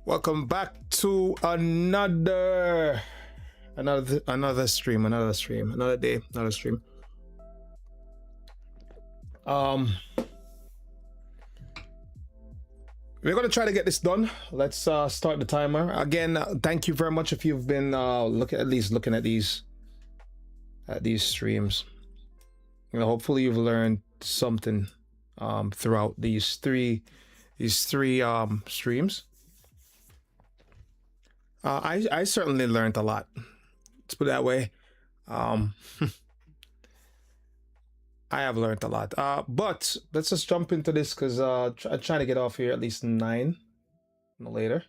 Welcome back to another stream, another day, another stream. We're gonna try to get this done. Let's start the timer again. Thank you very much if you've been looking at these streams. You know, hopefully you've learned something throughout these three streams. I certainly learned a lot. Let's put it that way. I have learned a lot. But let's just jump into this because I'm trying to get off here at least 9, no later.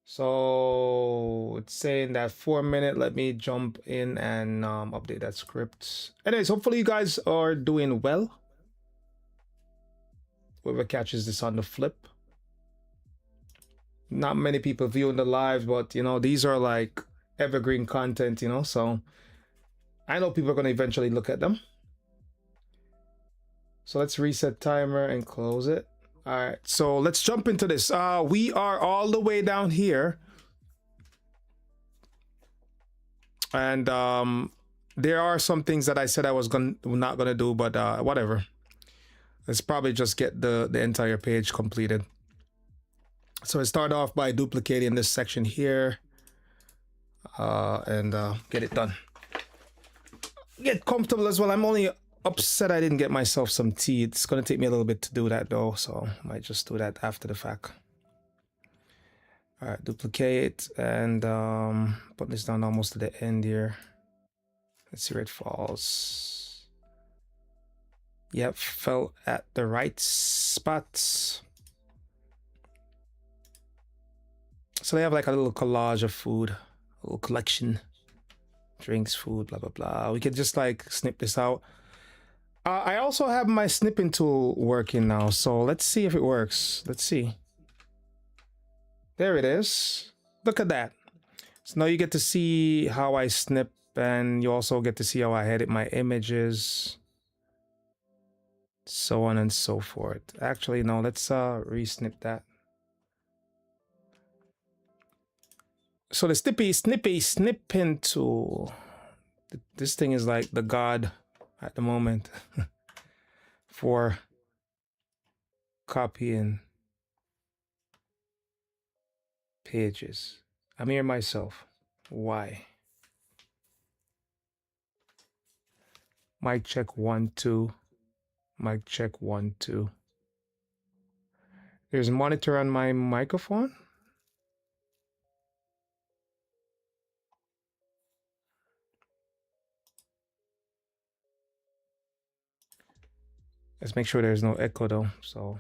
So it's saying that 4 minute. Let me jump in and update that script. Anyways, hopefully you guys are doing well. Whoever catches this on the flip. Not many people viewing the live, but you know, these are like evergreen content, you know, so I know people are going to eventually look at them. So let's reset timer and close it. All right, so let's jump into this. We are all the way down here. And there are some things that I said I was not gonna do, but whatever. Let's probably just get the entire page completed. So I start off by duplicating this section here and get it done. Get comfortable as well. I'm only upset I didn't get myself some tea. It's going to take me a little bit to do that though, so I might just do that after the fact. All right, duplicate and put this down almost to the end here. Let's see where it falls. Yep, fell at the right spots. So they have like a little collage of food, a little collection, drinks, food, blah, blah, blah. We could just like snip this out. I also have my snipping tool working now. So let's see if it works. Let's see. There it is. Look at that. So now you get to see how I snip, and you also get to see how I edit my images. So on and so forth. Actually, no, let's re-snip that. So the snipping tool. This thing is like the god at the moment for copying pages. I'm here myself. Why? Mic check 1 2. Mic check 1 2. There's a monitor on my microphone. Let's make sure there's no echo though. So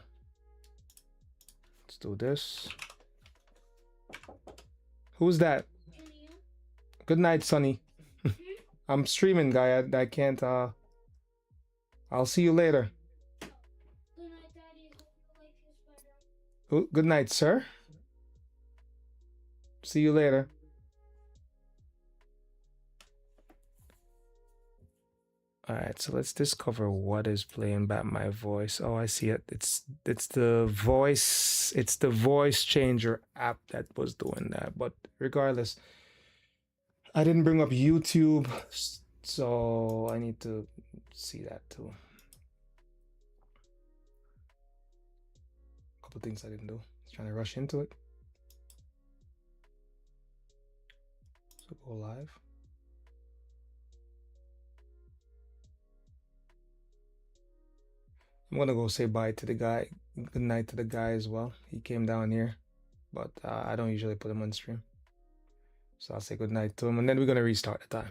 let's do this. Who's that? Good night, Sonny. I'm streaming, guy. I can't. I'll see you later. Good night, Daddy. Hope you Good night, sir. See you later. All right, so let's discover what is playing back my voice. Oh, I see it. It's the voice. It's the voice changer app that was doing that. But regardless, I didn't bring up YouTube, so I need to see that too. A couple things I didn't do. Just trying to rush into it. So go live. I'm gonna go say bye to the guy. Good night to the guy as well. He came down here, but I don't usually put him on stream, so I'll say good night to him, and then we're gonna restart the time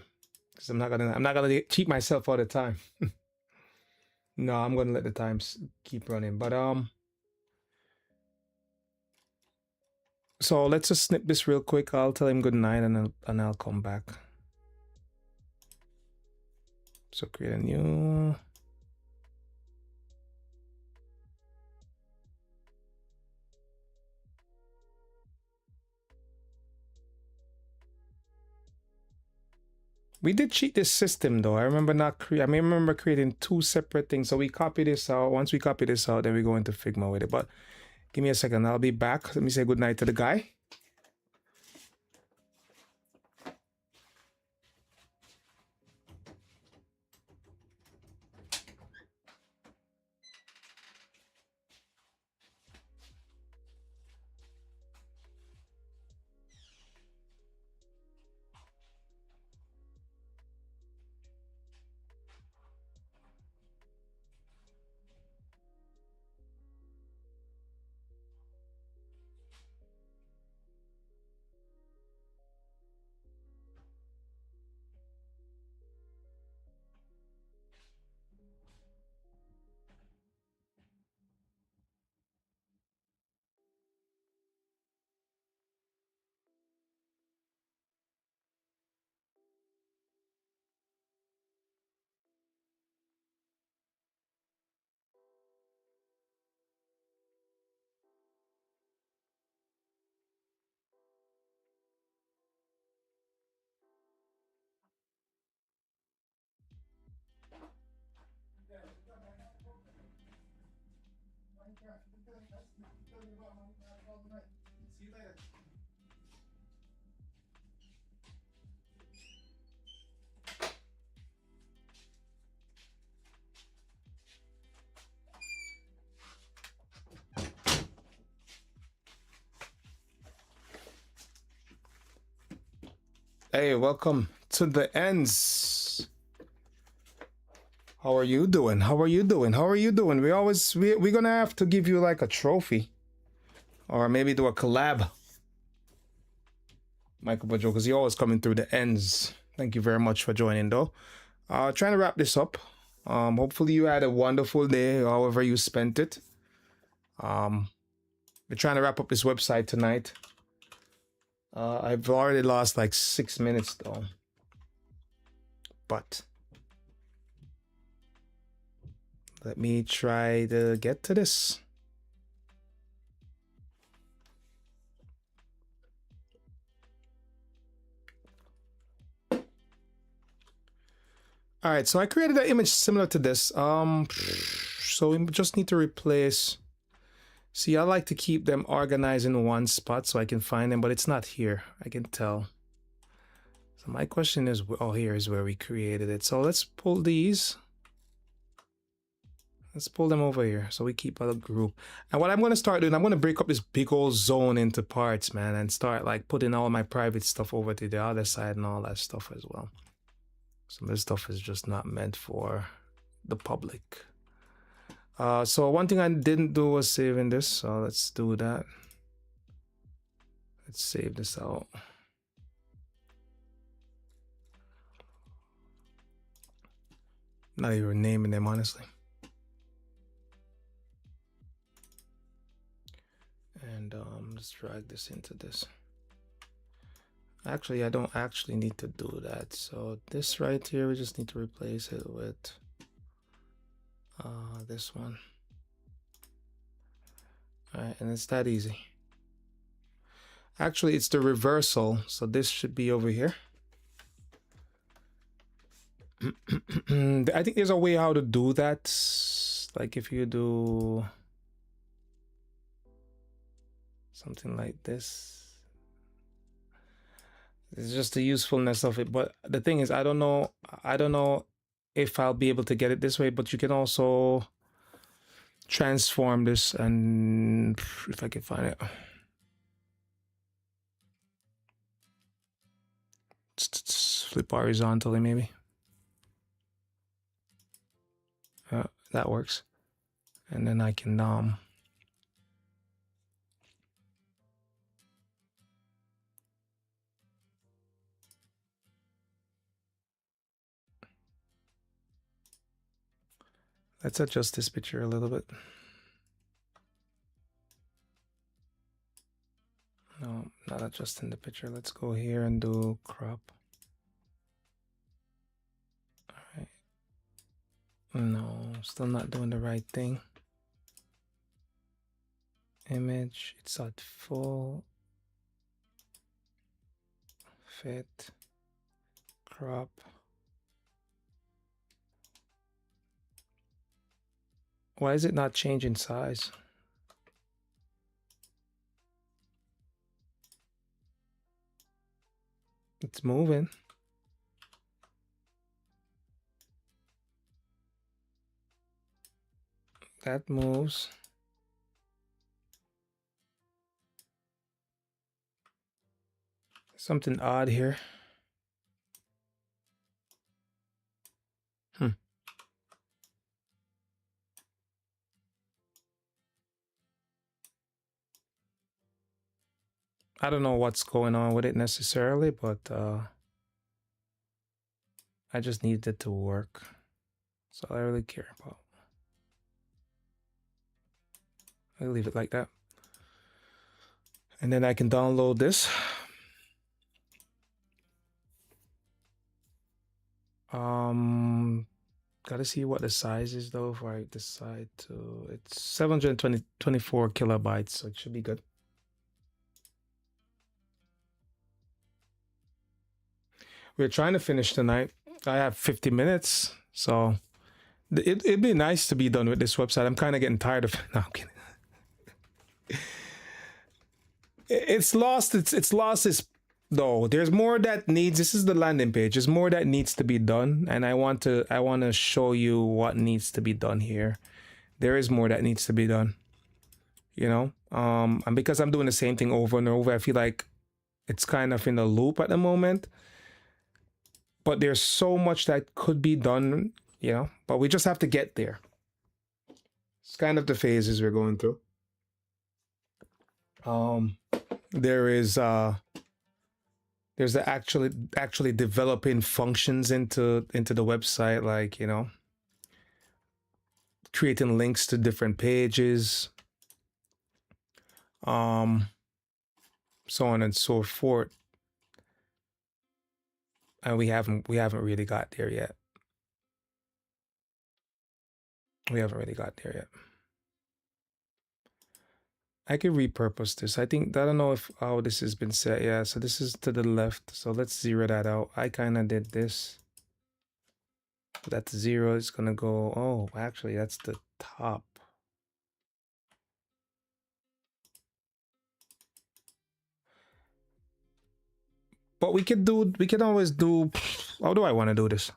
because I'm not gonna cheat myself all the time. No, I'm gonna let the times keep running. But so let's just snip this real quick. I'll tell him good night, and I'll come back. So create a new. We did cheat this system though. I remember creating 2 separate things. So we copy this out. Once we copy this out, then we go into Figma with it. But Give me a second. I'll be back. Let me say goodnight to the guy. Hey, welcome to the ends. How are you doing? How are you doing? How are you doing? We're gonna have to give you like a trophy. Or maybe do a collab. Michael Bajo, because you're always coming through the ends. Thank you very much for joining though. Trying to wrap this up. Hopefully you had a wonderful day, however you spent it. We're trying to wrap up this website tonight. I've already lost like 6 minutes though. But let me try to get to this. All right, so I created an image similar to this. So we just need to replace. See, I like to keep them organized in one spot so I can find them, but it's not here. I can tell. So my question is, oh, here is where we created it. So let's pull these. Let's pull them over here so we keep a group. And what I'm going to start doing, I'm going to break up this big old zone into parts, man, and start like putting all my private stuff over to the other side and all that stuff as well. Some of this stuff is just not meant for the public. So one thing I didn't do was saving this, so let's do that. Let's save this out. Not even naming them, honestly. And let's drag this into this. Actually, I don't actually need to do that. So this right here, we just need to replace it with this one. All right, and it's that easy. Actually, it's the reversal, so this should be over here. I think there's a way how to do that. Like if you do something like this. It's just the usefulness of it. But the thing is, I don't know if I'll be able to get it this way, but you can also transform this, and if I can find it. Flip horizontally, maybe. That works. And then I can let's adjust this picture a little bit. No, not adjusting the picture. Let's go here and do crop. All right. No, still not doing the right thing. Image, it's at full. Fit. Crop. Why is it not changing size? It's moving. That moves. Something odd here. I don't know what's going on with it necessarily, but I just need it to work. That's all I really care about. I'll leave it like that. And then I can download this. Gotta see what the size is though before I decide to. It's 724 kilobytes, so it should be good. We're trying to finish tonight. I have 50 minutes, so it'd be nice to be done with this website. I'm kind of getting tired of it. No, I'm kidding. It's lost its though. There's more that needs. This is the landing page. There's more that needs to be done, and I want to show you what needs to be done here. There is more that needs to be done. You know, and because I'm doing the same thing over and over, I feel like it's kind of in a loop at the moment. But there's so much that could be done, you know, but we just have to get there. It's kind of the phases we're going through. There's actually developing functions into the website, like, you know, creating links to different pages, so on and so forth. And we haven't really got there yet. We haven't really got there yet. I could repurpose this. I don't know if how this has been set. Yeah, so this is to the left. So let's zero that out. I kind of did this. That's 0. It's gonna go. Oh, actually, that's the top. But we could always do. How do I want to do this?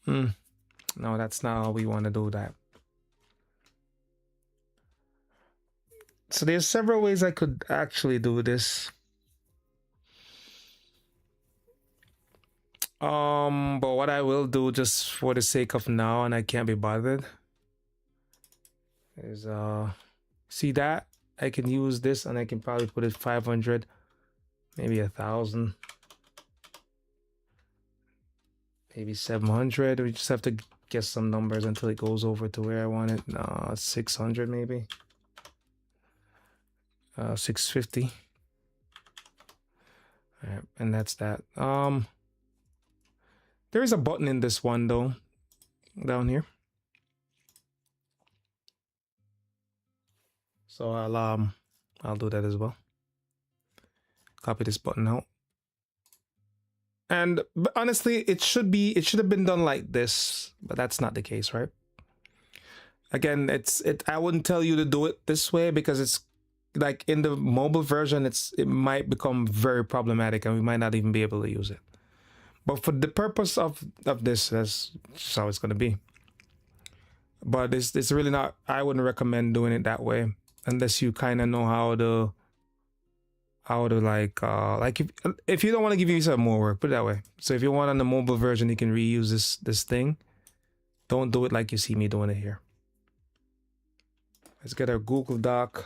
No, that's not how we want to do that. So there's several ways I could actually do this. But what I will do, just for the sake of now, and I can't be bothered, is see that I can use this, and I can probably put it 500, maybe 1,000, maybe 700. We just have to guess some numbers until it goes over to where I want it. 600 maybe. 650. All right, and that's that. There is a button in this one though, down here. So I'll do that as well. Copy this button out. And honestly, it should have been done like this, but that's not the case, right? Again, I wouldn't tell you to do it this way because it's like in the mobile version, it might become very problematic and we might not even be able to use it. But for the purpose of this, that's just how it's going to be. But it's really not. I wouldn't recommend doing it that way unless you kind of know how to like if you don't want to give yourself more work, put it that way. So if you want on the mobile version, you can reuse this thing. Don't do it like you see me doing it here. Let's get our Google Doc.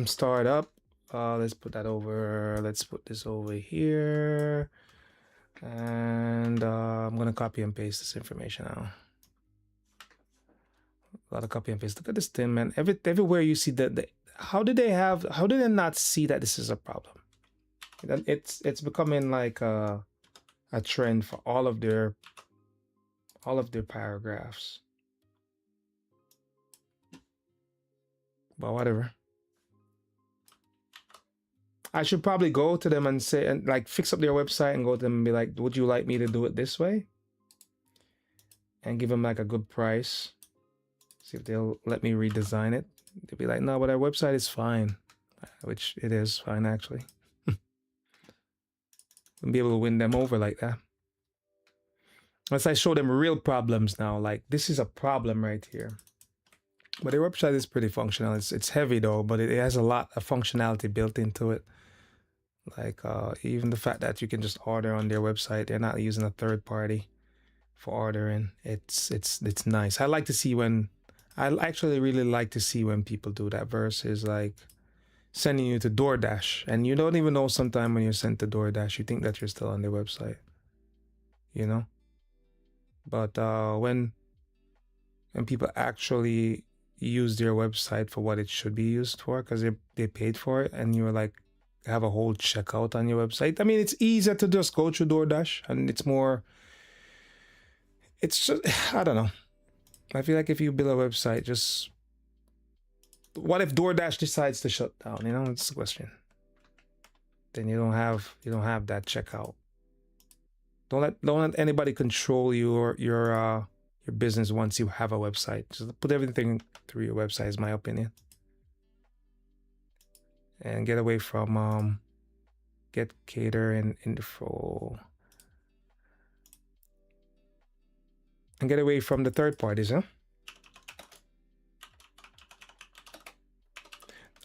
Start up. Let's put that over. Let's put this over here. And I'm gonna copy and paste this information now. A lot of copy and paste. Look at this thing, man. Everywhere you see that, how did they not see that this is a problem? It's becoming like a trend for all of their paragraphs. But whatever. I should probably go to them and say, and like fix up their website and go to them and be like, would you like me to do it this way? And give them like a good price. See if they'll let me redesign it. They'll be like, no, but our website is fine, which it is fine actually. I'll be able to win them over like that. Unless I show them real problems now, like this is a problem right here. But their website is pretty functional. It's heavy though, but it has a lot of functionality built into it. Like even the fact that you can just order on their website, they're not using a third party for ordering. It's nice. I like to see when I actually really like to see when people do that versus like sending you to DoorDash and you don't even know sometime when you're sent to DoorDash, you think that you're still on their website, you know? But when people actually use their website for what it should be used for, because they paid for it, and you're like have a whole checkout on your website. I mean, it's easier to just go through DoorDash, and it's more. It's just I don't know. I feel like if you build a website, just what if DoorDash decides to shut down? You know, it's the question. Then you don't have that checkout. Don't let anybody control your business once you have a website. Just put everything through your website, is my opinion. And get away from get cater and info. And get away from the third parties, huh?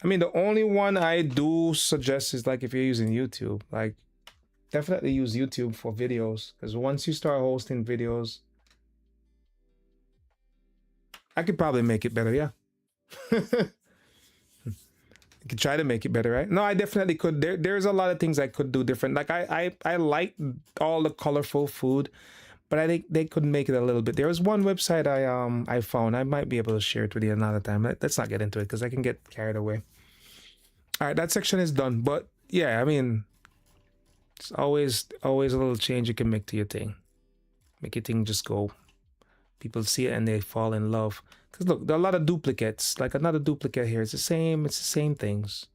I mean, the only one I do suggest is like if you're using YouTube, like definitely use YouTube for videos, because once you start hosting videos, I could probably make it better, yeah. I could try to make it better, right? No, I definitely could. There's a lot of things I could do different. Like I like all the colorful food, but I think they could make it a little bit. There was one website I found. I might be able to share it with you another time. Let's not get into it because I can get carried away. All right, that section is done. But yeah, I mean, it's always a little change you can make to your thing. Make your thing just go. People see it and they fall in love. Because look, there are a lot of duplicates. Like another duplicate here. It's the same things.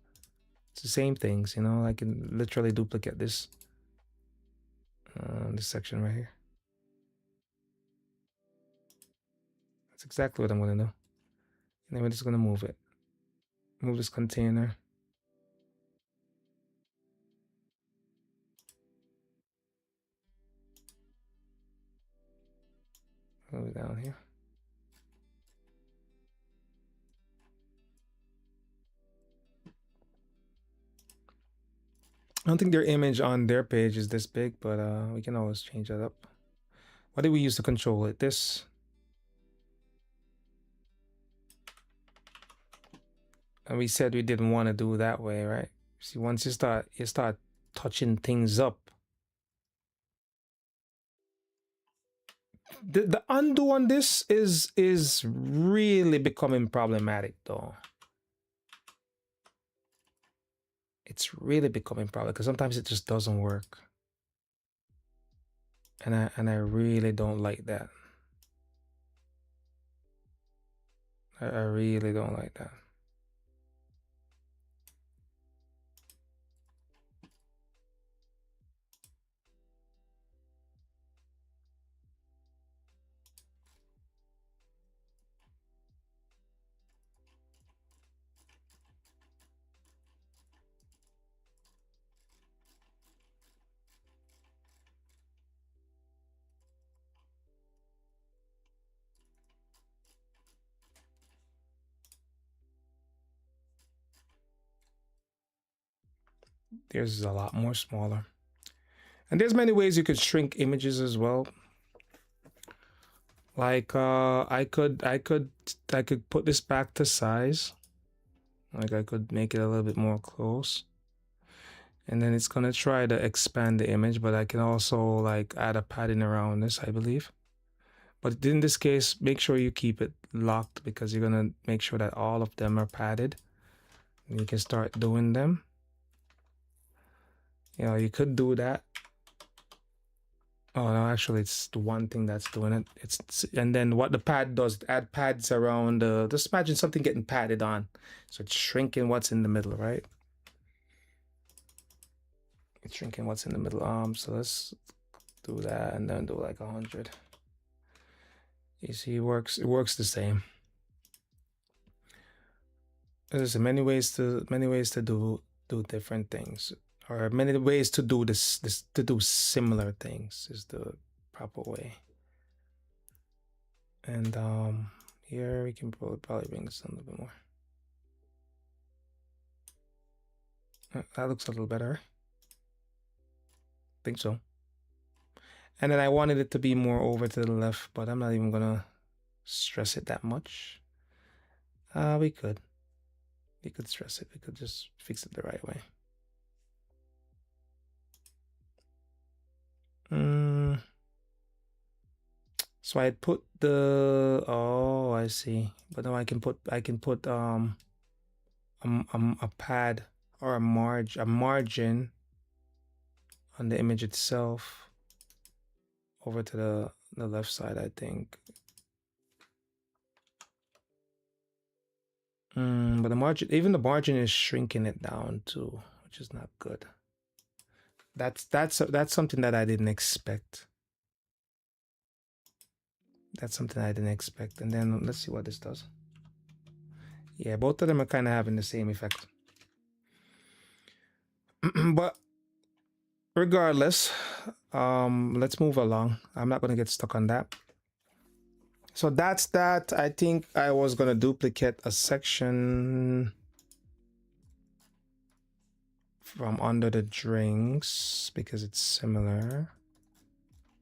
It's the same things, you know. I can literally duplicate this. This section right here. That's exactly what I'm gonna do. And then we're just gonna move it. Move this container. Move it down here. I don't think their image on their page is this big, but we can always change that up. What did we use to control it? This. And we said we didn't want to do that way, right? See, once you start touching things up. The undo on this is really becoming problematic though. It's really becoming problematic because sometimes it just doesn't work. And I really don't like that. I really don't like that. Theirs is a lot more smaller. And there's many ways you could shrink images as well. Like I could put this back to size. Like I could make it a little bit more close. And then it's gonna try to expand the image, but I can also like add a padding around this, I believe. But in this case, make sure you keep it locked because you're gonna make sure that all of them are padded. And you can start doing them. You know, you could do that. Oh no, actually it's the one thing that's doing it. It's and then what the pad does, add pads around just imagine something getting padded on. So it's shrinking what's in the middle, right? It's shrinking what's in the middle. So let's do that and then do like 100. You see, it works the same. There's many ways to do different things, or many ways to do this to do similar things is the proper way. And here we can probably bring this down a little bit more. That looks a little better. I think so. And then I wanted it to be more over to the left, but I'm not even gonna stress it that much. We could stress it. We could just fix it the right way. So I put the, oh, I see. But now I can put a pad or a margin on the image itself over to the left side, I think. But the margin, even the margin is shrinking it down too, which is not good. That's something that I didn't expect. That's something I didn't expect. And then let's see what this does. Yeah, both of them are kind of having the same effect. But regardless, let's move along. I'm not going to get stuck on that. So that's that. I think I was going to duplicate a section from under the drinks because it's similar.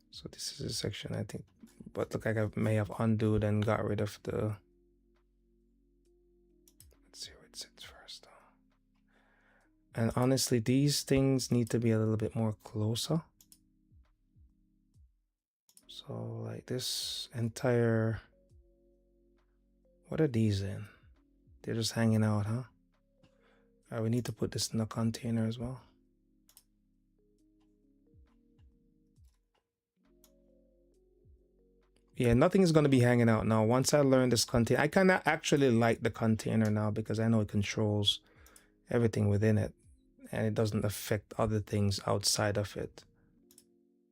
So this is a section, I think, but look like I may have undone and got rid of the, let's see where it sits first. And honestly, these things need to be a little bit more closer. So like this entire, what are these in? They're just hanging out, huh? All right, we need to put this in a container as well. Yeah, nothing is going to be hanging out now. Once I learn this container, I kind of actually like the container now because I know it controls everything within it and it doesn't affect other things outside of it.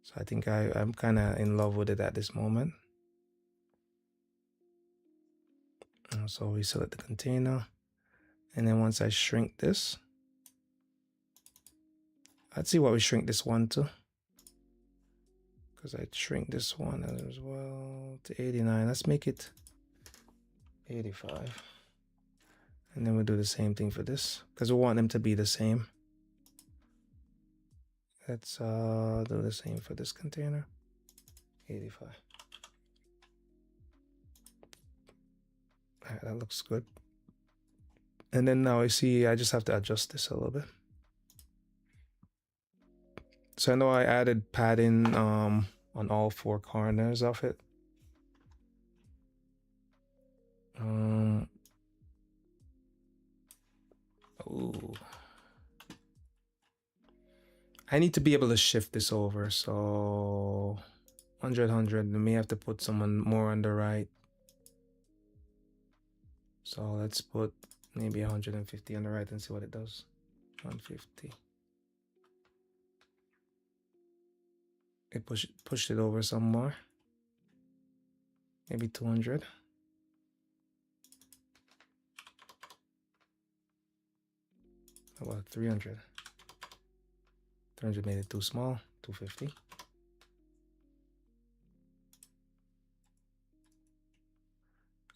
So I think I'm kind of in love with it at this moment. So we select the container. And then once I shrink this, let's see what we shrink this one to. Because I shrink this one as well to 89. Let's make it 85. And then we'll do the same thing for this because we want them to be the same. Let's do the same for this container. 85. All right, that looks good. And then now I see I just have to adjust this a little bit. So I know I added padding on all four corners of it. Ooh. I need to be able to shift this over. So 100, 100. I may have to put someone more on the right. So let's put maybe 150 on the right and see what it does. 150. It pushed it over some more. Maybe 200. How about 300? 300 made it too small. 250.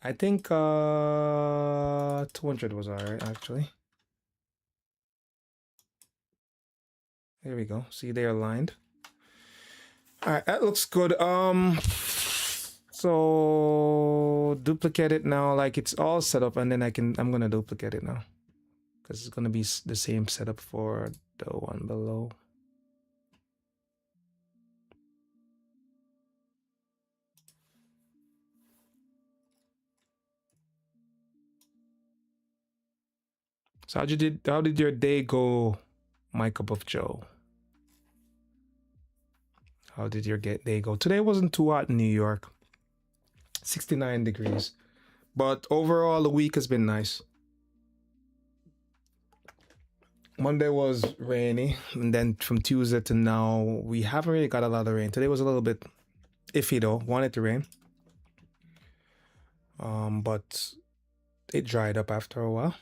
I think 200 was all right, actually. There we go. See, they're aligned. All right, that looks good. So duplicate it now, like it's all set up, and then I'm gonna duplicate it now because it's gonna be the same setup for the one below. So how did your day go, my cup of Joe? How did your day go? Today wasn't too hot in New York. 69 degrees. But overall, the week has been nice. Monday was rainy. And then from Tuesday to now, we haven't really got a lot of rain. Today was a little bit iffy though. Wanted to rain. But it dried up after a while.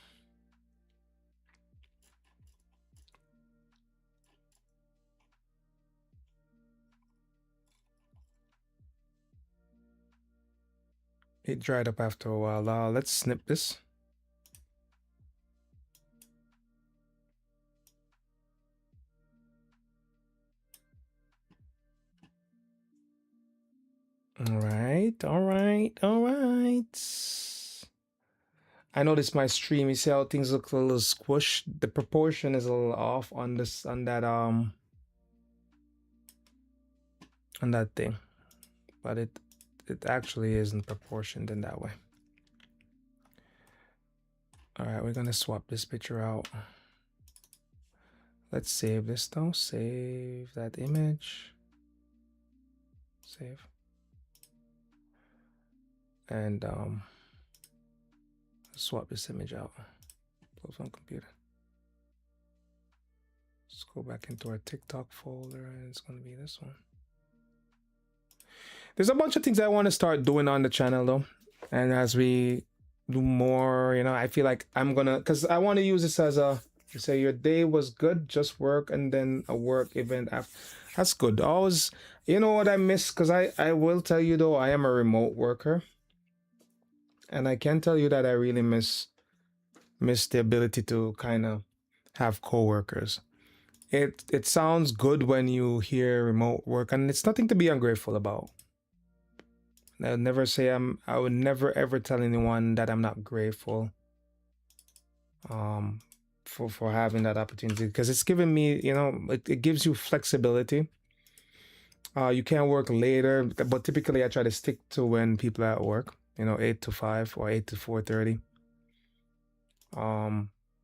It dried up after a while. Let's snip this. All right, all right, all right. I noticed my stream. You see how things look a little squished. The proportion is a little off on this, on that thing, but it actually isn't proportioned in that way. All right, we're gonna swap this picture out. Let's save this though. Save that image. Save. And swap this image out. Close on computer. Let's go back into our TikTok folder, and it's gonna be this one. There's a bunch of things I want to start doing on the channel though, and as we do more, you know, I feel like I'm gonna, because I want to use this as a, you say your day was good, just work, and then a work event after. That's good. Always, you know what I miss, because I will tell you though, I am a remote worker, and I can tell you that I really miss the ability to kind of have coworkers. It sounds good when you hear remote work, and it's nothing to be ungrateful about. I would never say I would never ever tell anyone that I'm not grateful for having that opportunity, because it's given me, you know, it gives you flexibility. You can work later, but typically I try to stick to when people are at work, you know, 8 to 5 or 8 to 4:30.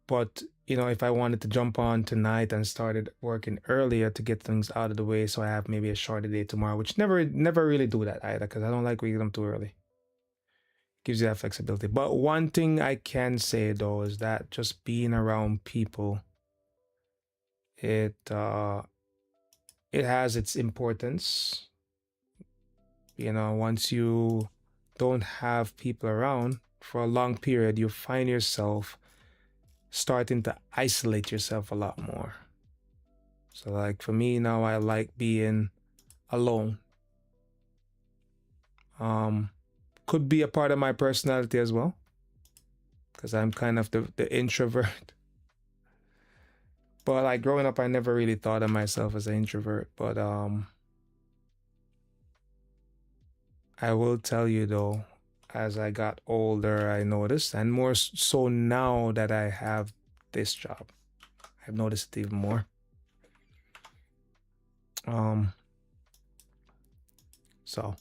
But you know, if I wanted to jump on tonight and started working earlier to get things out of the way, so I have maybe a shorter day tomorrow, which never really do that either, because I don't like waking up too early. Gives you that flexibility. But one thing I can say though is that just being around people, it has its importance. You know, once you don't have people around for a long period, you find yourself starting to isolate yourself a lot more. So like for me now, I like being alone. Could be a part of my personality as well, because I'm kind of the introvert. But like growing up, I never really thought of myself as an introvert. But I will tell you though, as I got older, I noticed, and more so now that I have this job, I've noticed it even more. So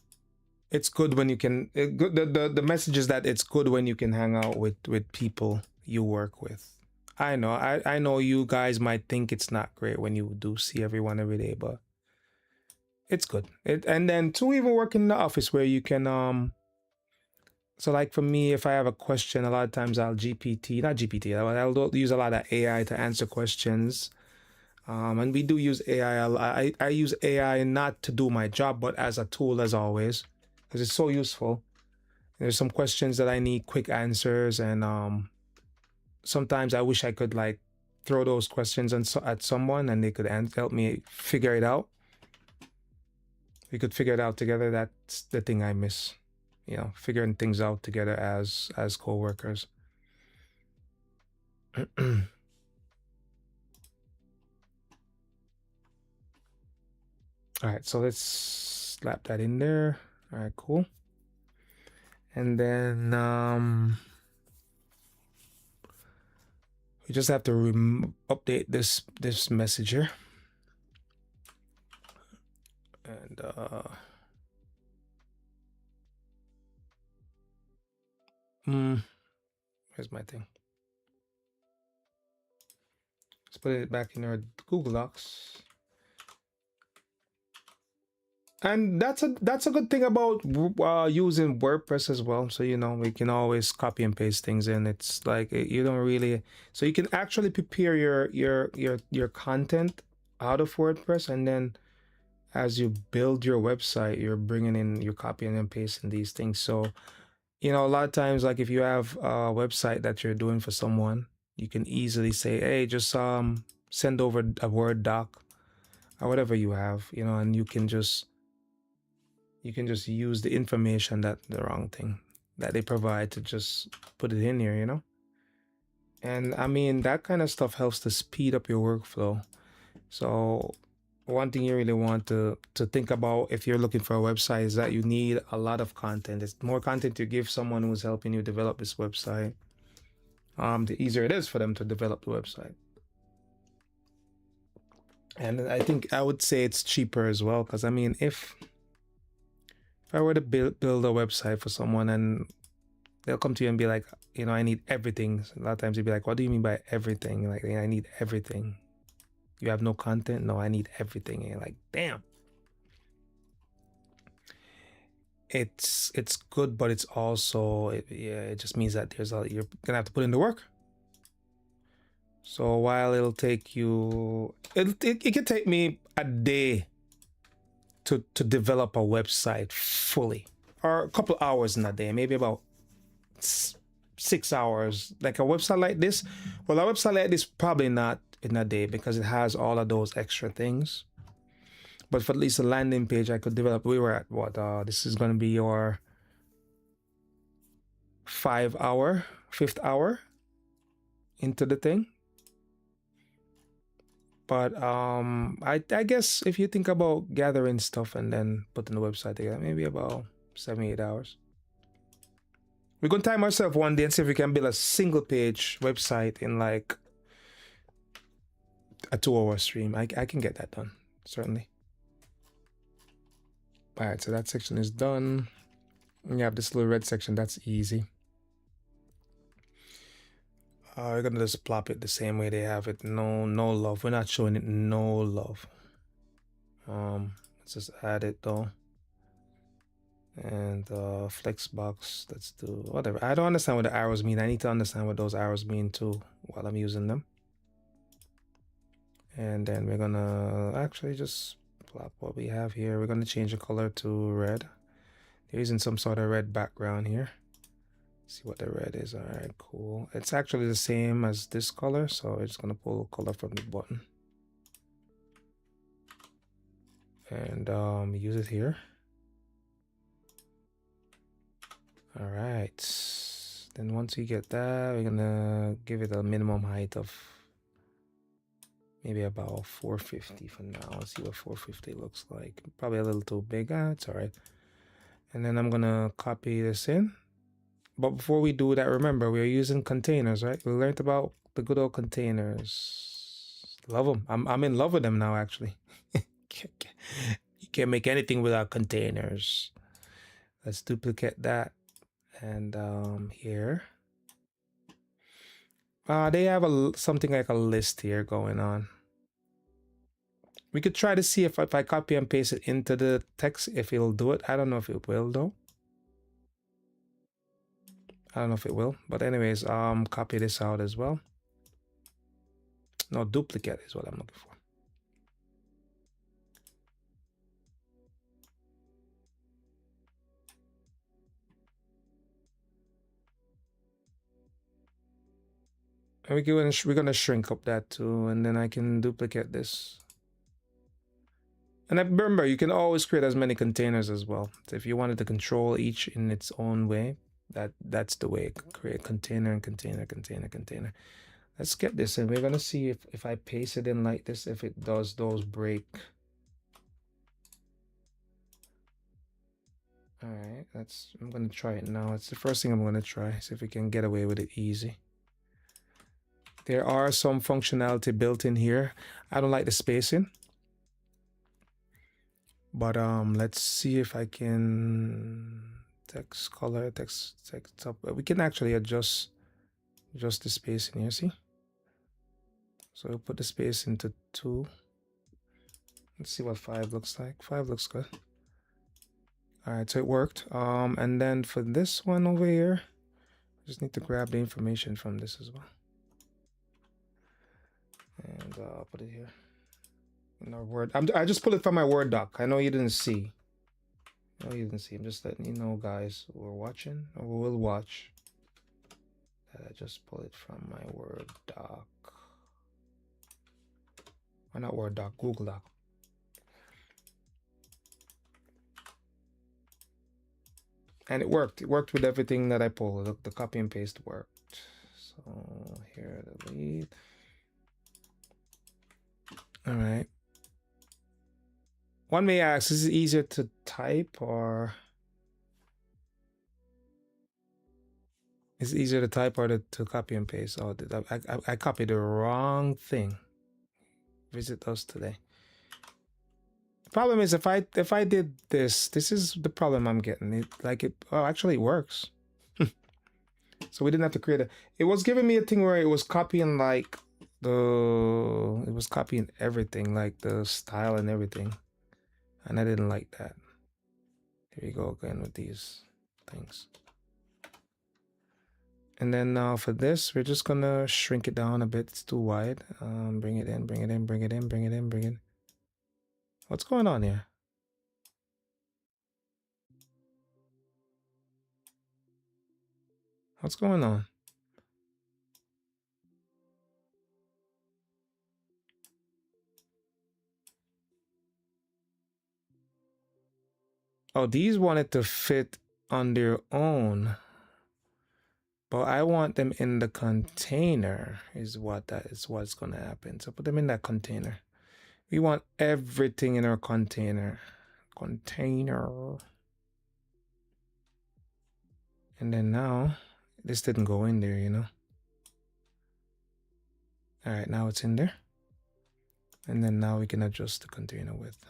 it's good when you can, the message is that it's good when you can hang out with people you work with. I know you guys might think it's not great when you do see everyone every day, but it's good. And then to even work in the office where you can so like for me, if I have a question, a lot of times I'll I'll use a lot of AI to answer questions. And we do use AI. I use AI not to do my job, but as a tool, as always, because it's so useful. There's some questions that I need quick answers, and sometimes I wish I could like throw those questions at someone and they could help me figure it out. We could figure it out together. That's the thing I miss, you know, figuring things out together as co-workers. All right, so let's slap that in there. All right, cool. And then we just have to update this message here. And where's my thing? Let's put it back in our Google Docs. And that's a good thing about using WordPress as well. So you know, we can always copy and paste things in. It's like you don't really, so you can actually prepare your content out of WordPress, and then as you build your website, you're bringing in, you're copying and pasting these things. So you know, a lot of times, like if you have a website that you're doing for someone, you can easily say, hey, just send over a Word doc or whatever you have, you know, and you can just use the information, that the wrong thing. that they provide to just put it in here, you know? And I mean, that kind of stuff helps to speed up your workflow. So one thing you really want to think about if you're looking for a website is that you need a lot of content. It's more content you give someone who's helping you develop this website, the easier it is for them to develop the website. And I think I would say it's cheaper as well, because I mean, if I were to build a website for someone and they'll come to you and be like, you know, I need everything. So a lot of times you'd be like, what do you mean by everything? Like, I need everything. You have no content? No, I need everything. And you're like, damn. It's good, but it's also it just means that you're gonna have to put in the work. So while it'll take you, it could take me a day to develop a website fully, or a couple hours in a day, maybe about 6 hours. Like a website like this, well, a website like this probably not in a day because it has all of those extra things. But for at least a landing page, I could develop. We were at what? This is going to be your 5th hour into the thing. But I guess if you think about gathering stuff and then putting the website together, maybe about 7-8 hours. We're gonna time ourselves one day and see if we can build a single page website in like a 2-hour stream. I can get that done, certainly. All right, so that section is done. You have this little red section, that's easy. We're gonna just plop it the same way they have it. No love. We're not showing it no love. Let's just add it though. And flex box, let's do whatever. I don't understand what the arrows mean. I need to understand what those arrows mean too while I'm using them. And then we're gonna actually just plop what we have here. We're gonna change the color to red. They're using some sort of red background here. See what the red is. All right, cool. It's actually the same as this color, so we're just gonna pull color from the button and use it here. All right, then once we get that, we're gonna give it a minimum height of maybe about 450 for now. Let's see what 450 looks like. Probably a little too big. It's all right. And then I'm gonna copy this in. But before we do that, remember, we're using containers, right? We learned about the good old containers. Love them. I'm in love with them now, actually. You can't make anything without containers. Let's duplicate that. And here. They have something like a list here going on. We could try to see if I copy and paste it into the text, if it'll do it. I don't know if it will, though. I don't know if it will, but anyways, copy this out as well. No, duplicate is what I'm looking for. And we're gonna shrink up that too, and then I can duplicate this. And remember, you can always create as many containers as well. So if you wanted to control each in its own way, that's the way. Create container and container, container, container. Let's get this in. We're gonna see if I paste it in like this, if it does those break. All right, I'm gonna try it now. It's the first thing I'm gonna try. See if we can get away with it easy. There are some functionality built in here. I don't like the spacing. But let's see if I can text color, text up. We can actually adjust the space in here, see? So we'll put the space into 2. Let's see what 5 looks like. 5 looks good. All right, so it worked. And then for this one over here, I just need to grab the information from this as well. And I'll put it here. In our Word. I just pulled it from my Word doc. I know you didn't see. No, you didn't see. I'm just letting you know, guys, who are watching or who will watch, that I just pulled it from my Word doc. Or not Word doc, Google Doc. And it worked. It worked with everything that I pulled. The copy and paste worked. So here, delete. All right. One may ask, is it easier to type or is it easier to type or to copy and paste? Oh, I copied the wrong thing. Visit us today. The problem is if I did this, this is the problem I'm getting. Actually it works. So we didn't have to create it was giving me a thing where it was copying like it was copying everything, like the style and everything. And I didn't like that. Here we go again with these things. And then now for this, we're just gonna shrink it down a bit. It's too wide. Bring it in, bring it in, bring it in, bring it in, bring it in. What's going on here? What's going on? Oh, these wanted to fit on their own. But I want them in the container is what's gonna happen. So put them in that container. We want everything in our container. Container. And then now, this didn't go in there, you know. All right, now it's in there. And then now we can adjust the container width.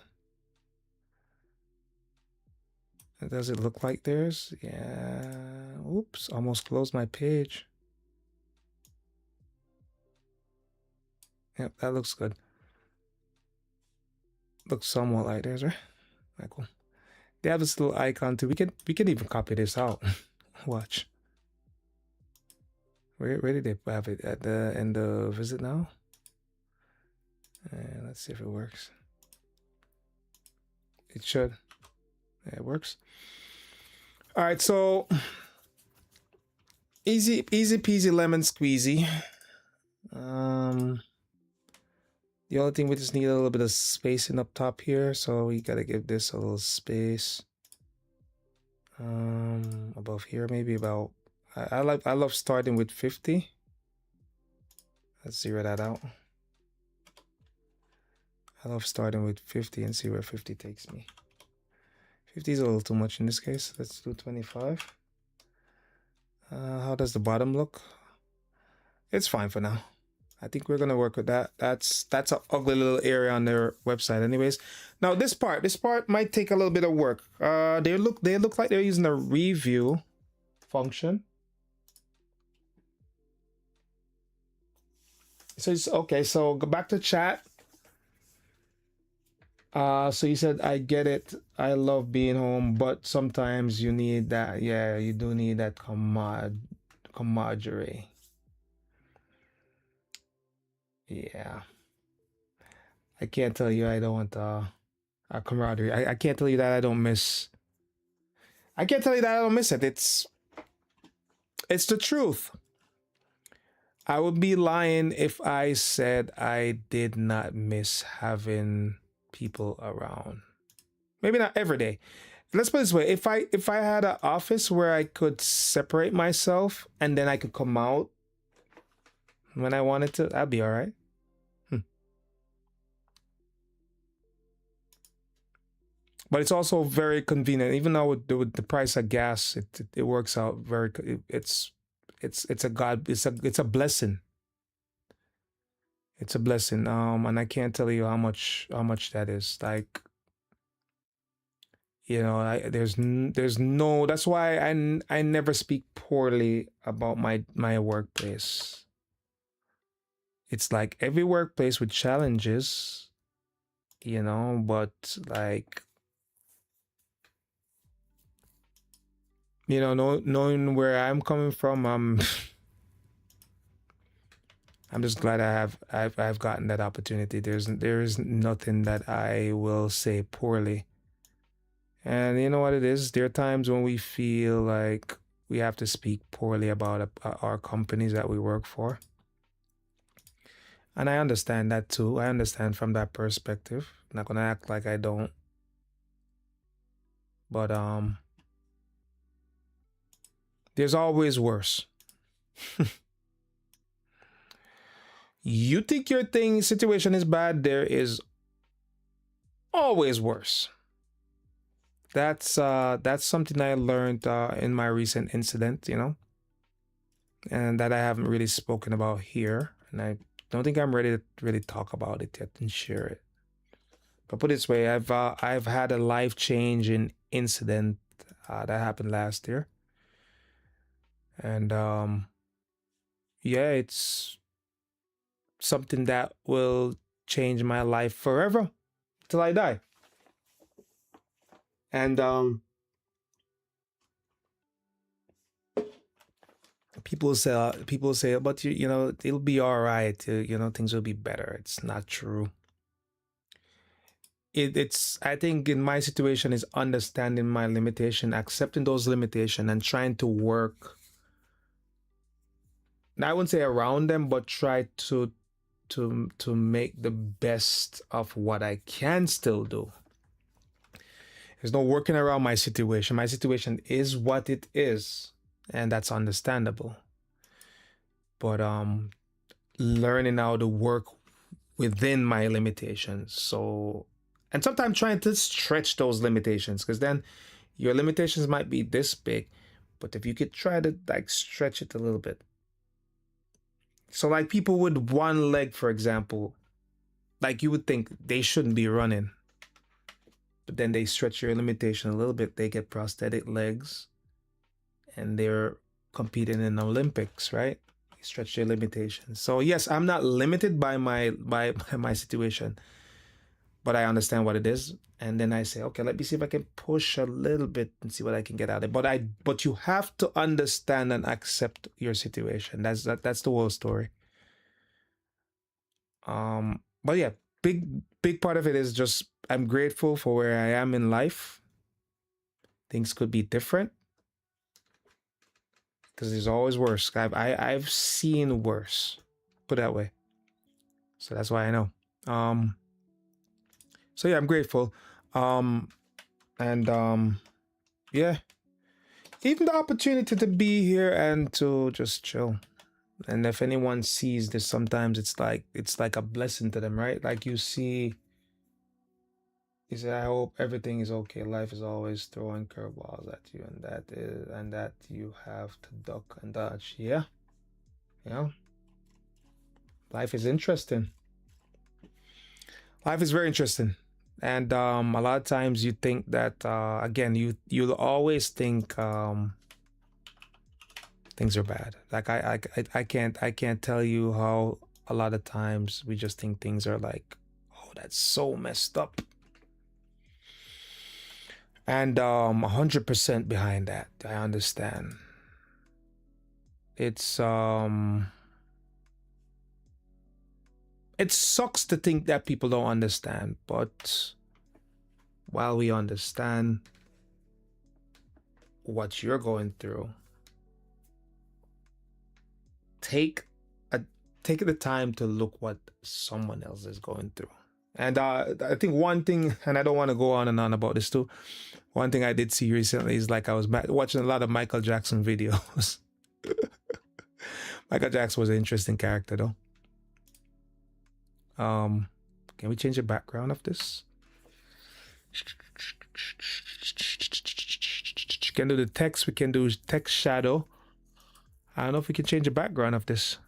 Does it look like theirs? Yeah. Oops, almost closed my page. Yep, that looks good. Looks somewhat like theirs, right? Right, cool. They have this little icon too. We can even copy this out. Watch. Where did they have it? At the end of visit now? Let's see if it works. It should. Yeah, it works. All right, so easy peasy lemon squeezy. The only thing we just need a little bit of spacing up top here, so we gotta give this a little space. Above here, maybe about. I love starting with 50. Let's zero that out. I love starting with 50 and see where 50 takes me. 50 is a little too much in this case. Let's do 25. How does the bottom look? It's fine for now. I think we're gonna work with that. That's an ugly little area on their website anyways. Now this part might take a little bit of work. They look like they're using a review function. So it's okay, so go back to chat. So you said, I get it. I love being home, but sometimes you need that. Yeah, you do need that camaraderie. Yeah. I can't tell you I don't want a camaraderie. I can't tell you that I don't miss. I can't tell you that I don't miss it. It's the truth. I would be lying if I said I did not miss having people around. Maybe not every day. Let's put it this way: if I had an office where I could separate myself and then I could come out when I wanted to, that'd be all right. But it's also very convenient. Even though with the price of gas, it works out very. It's a blessing. It's a blessing. And I can't tell you how much that is. Like, you know, there's no. That's why I never speak poorly about my workplace. It's like every workplace with challenges, you know, but like, you know, knowing where I'm coming from, I'm just glad I've gotten that opportunity. There is nothing that I will say poorly. And you know what it is? There are times when we feel like we have to speak poorly about our companies that we work for. And I understand that too. I understand from that perspective. I'm not gonna act like I don't. But There's always worse. You think your situation is bad, there is always worse. That's something I learned in my recent incident, you know, and that I haven't really spoken about here, and I don't think I'm ready to really talk about it yet and share it. But put it this way, I've had a life-changing incident that happened last year, and yeah, it's something that will change my life forever till I die. And people say, but you know, it'll be all right. You know, things will be better. It's not true. It's I think in my situation is understanding my limitation, accepting those limitations, and trying to work. Now, I wouldn't say around them, but try to make the best of what I can still do. There's no working around my situation. My situation is what it is, and that's understandable. But learning how to work within my limitations. So, and sometimes trying to stretch those limitations, because then your limitations might be this big, but if you could try to like stretch it a little bit. So like people with one leg, for example, like you would think they shouldn't be running, but then they stretch your limitation a little bit. They get prosthetic legs and they're competing in Olympics, right? You stretch your limitations. So yes, I'm not limited by my situation, but I understand what it is. And then I say, okay, let me see if I can push a little bit and see what I can get out of it. But you have to understand and accept your situation. That's the whole story. But yeah, big part of it is just I'm grateful for where I am in life. Things could be different because there's always worse. I've seen worse. Put it that way. So that's why I know. So yeah, I'm grateful. And yeah, even the opportunity to be here and to just chill. And if anyone sees this, sometimes it's like a blessing to them, right? Like you see, you say, I hope everything is okay. Life is always throwing curveballs at you, and that you have to duck and dodge. Yeah. You know? Life is interesting. Life is very interesting. And a lot of times you think that again, you'll always think things are bad. Like I can't tell you how a lot of times we just think things are like, oh, that's so messed up. And 100% behind that. I understand. It's it sucks to think that people don't understand, but while we understand what you're going through, take the time to look what someone else is going through. And I think one thing, and I don't want to go on and on about this too, one thing I did see recently is like I was watching a lot of Michael Jackson videos. Michael Jackson was an interesting character though. Can we change the background of this? We can do the text, we can do text shadow. I don't know if we can change the background of this.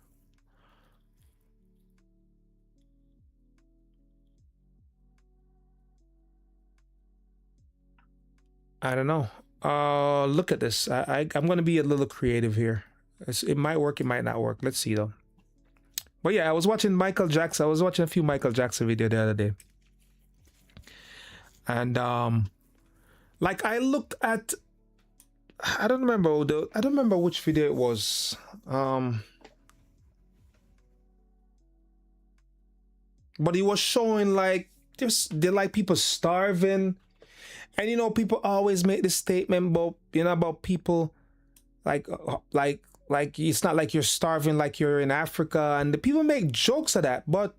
I don't know. Look at this. I'm gonna be a little creative here. It might work, it might not work. Let's see though. But yeah, I was watching Michael Jackson. I was watching a few Michael Jackson videos the other day. And like I looked at, I don't remember which video it was. But he was showing like they're like people starving. And you know, people always make this statement about people like it's not like you're starving like you're in Africa, and the people make jokes of that, but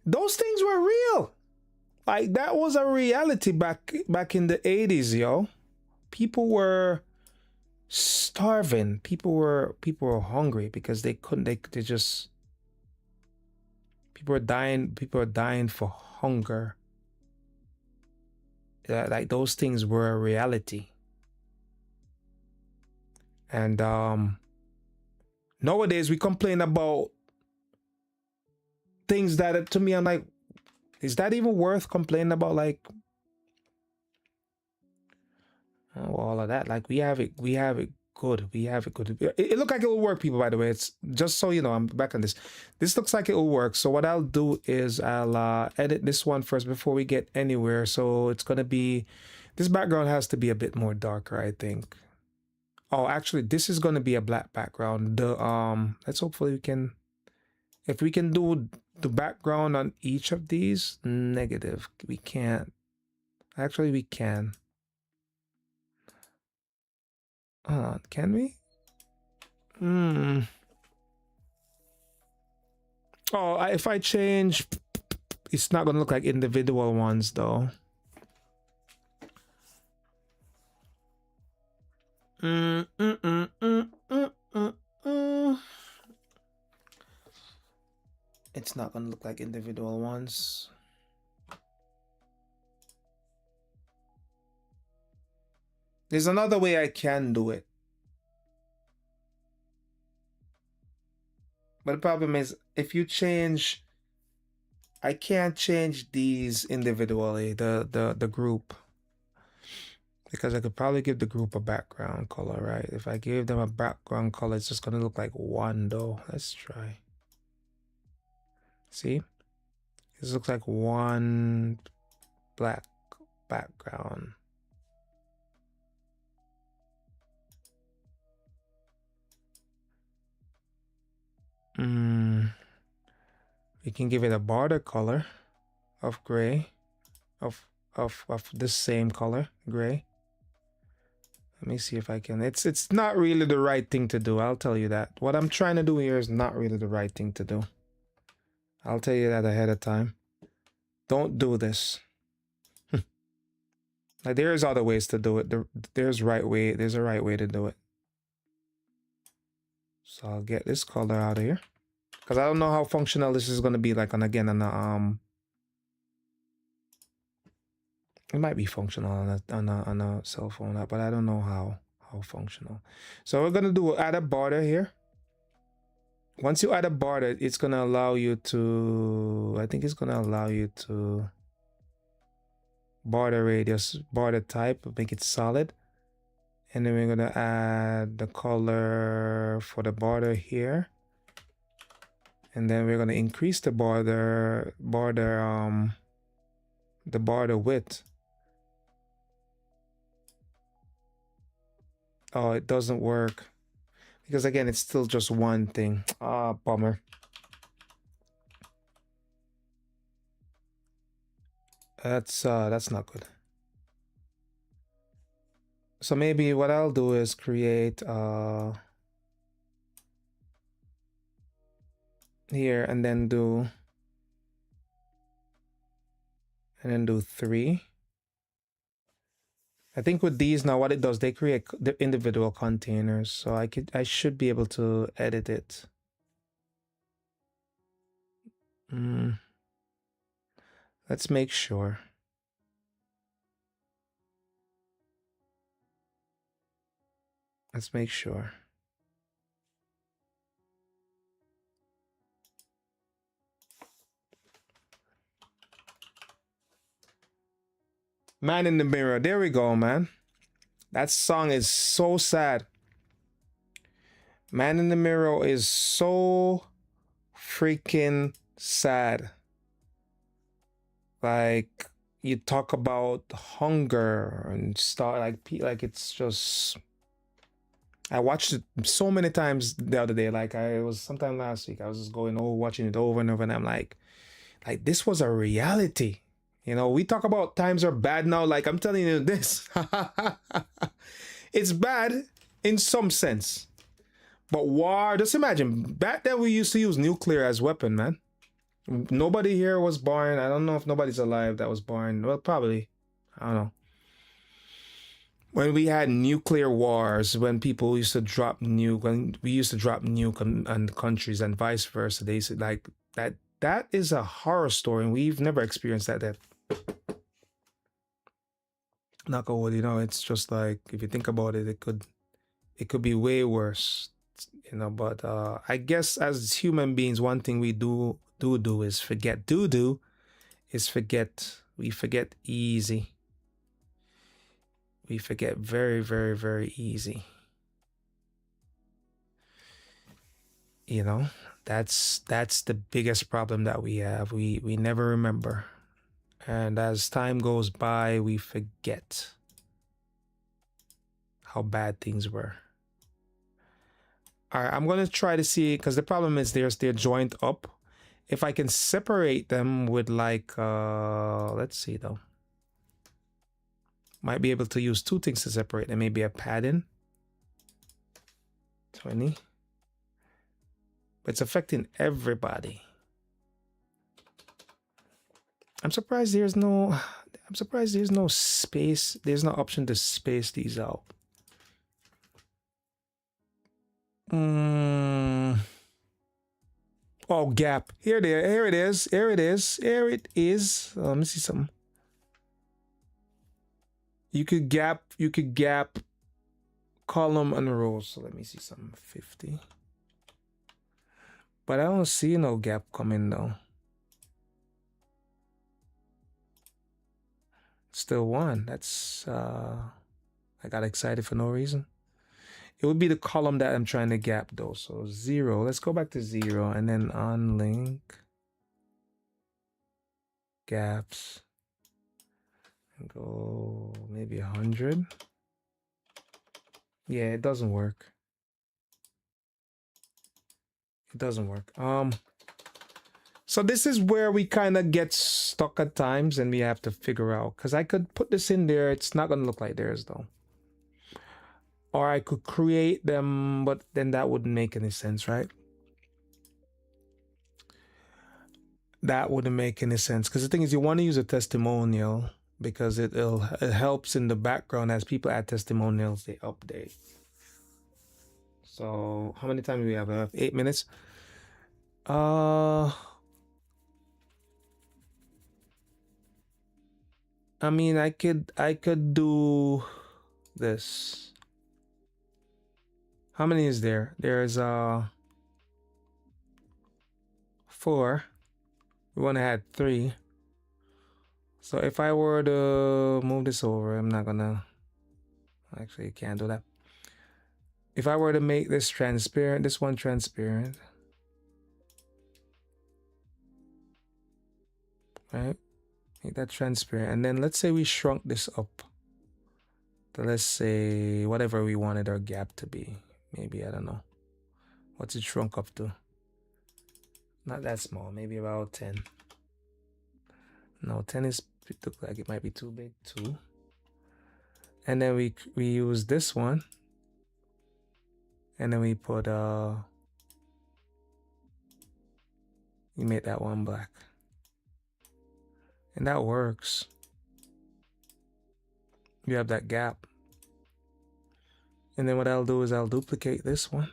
those things were real. Like that was a reality back in the 80s, yo. People were starving. People were hungry because they couldn't. They just people are dying. People are dying for hunger. Like those things were a reality. And nowadays we complain about things that to me I'm like, is that even worth complaining about? Like, oh, all of that. Like we have it good. We have it good. It looked like it will work, people, by the way. It's just so you know, I'm back on this. This looks like it will work. So what I'll do is I'll edit this one first before we get anywhere. So it's gonna be, this background has to be a bit more darker, I think. Oh, actually, this is gonna be a black background. The let's hopefully we can, if we can do the background on each of these, negative. We can't. Actually, we can. Hold on, can we? Oh, if I change, it's not gonna look like individual ones though. It's not gonna look like individual ones. There's another way I can do it. But the problem is, if you change, I can't change these individually, the group. Because I could probably give the group a background color, right? If I give them a background color, it's just gonna look like one though. Let's try. See? This looks like one black background. We can give it a border color of gray, of the same color, gray. Let me see if I can. It's not really the right thing to do. I'll tell you that. What I'm trying to do here is not really the right thing to do. I'll tell you that ahead of time. Don't do this. Like there's other ways to do it. There's a right way to do it. So I'll get this color out of here. Because I don't know how functional this is gonna be like on the it might be functional on a cell phone app, but I don't know how functional. So we're gonna add a border here. Once you add a border, it's gonna allow you to, I think it's gonna allow you to border radius, border type, make it solid. And then we're gonna add the color for the border here. And then we're gonna increase the border width. Oh, it doesn't work. Because again, it's still just one thing. Ah, bummer. That's not good. So maybe what I'll do is create here and then do 3. I think with these now, what it does, they create the individual containers. So I should be able to edit it. Let's make sure. Let's make sure. Man in the Mirror. There we go, man. That song is so sad. Man in the Mirror is so freaking sad. Like, you talk about hunger and stuff, like it's just, I watched it so many times the other day. Like I was sometime last week, I was just watching it over and over, and I'm like this was a reality. You know, we talk about times are bad now. Like I'm telling you this, it's bad in some sense, but war. Just imagine back then we used to use nuclear as weapon, man. Nobody here was born. I don't know if nobody's alive that was born. Well, probably. I don't know. When we had nuclear wars, when people used to drop nuke, when we used to drop nuke on countries and vice versa, they said like that. That is a horror story, and we've never experienced that. That knock on wood, it's just like if you think about it, it could be way worse, But I guess as human beings, one thing we do is forget. Do is forget. We forget easy. We forget very, very, very easy. That's the biggest problem that we have. We never remember, and as time goes by, we forget how bad things were. All right, I'm gonna try to see, because the problem is they're joined up. If I can separate them with like let's see though. Might be able to use two things to separate them. Maybe a padding. 20. But it's affecting everybody. I'm surprised there's no space. There's no option to space these out. Oh, gap. Here it is. Here it is. Let me see something. You could gap column and row. So let me see something. 50. But I don't see no gap coming though. Still one. That's I got excited for no reason. It would be the column that I'm trying to gap though. So 0. Let's go back to 0 and then on link gaps and go maybe 100. Yeah, it doesn't work. It doesn't work. So this is where we kind of get stuck at times, and we have to figure out, because I could put this in there. It's not going to look like theirs though. Or I could create them, but then that wouldn't make any sense, right? That wouldn't make any sense, because the thing is, you want to use a testimonial because it helps in the background. As people add testimonials, they update. So how many times do we have? 8 minutes. I mean, I could do this. How many is there? There's 4. We want to add 3. So if I were to move this over, I'm not gonna. Actually, you can't do that. If I were to make this transparent, this one transparent, right? Make that transparent, and then let's say we shrunk this up. So let's say whatever we wanted our gap to be. Maybe, I don't know. What's it shrunk up to? Not that small, maybe about 10. No, 10 is, it look like it might be too big, 2. And then we use this one. And then we put, we make that one black. And that works. You have that gap. And then what I'll do is I'll duplicate this one.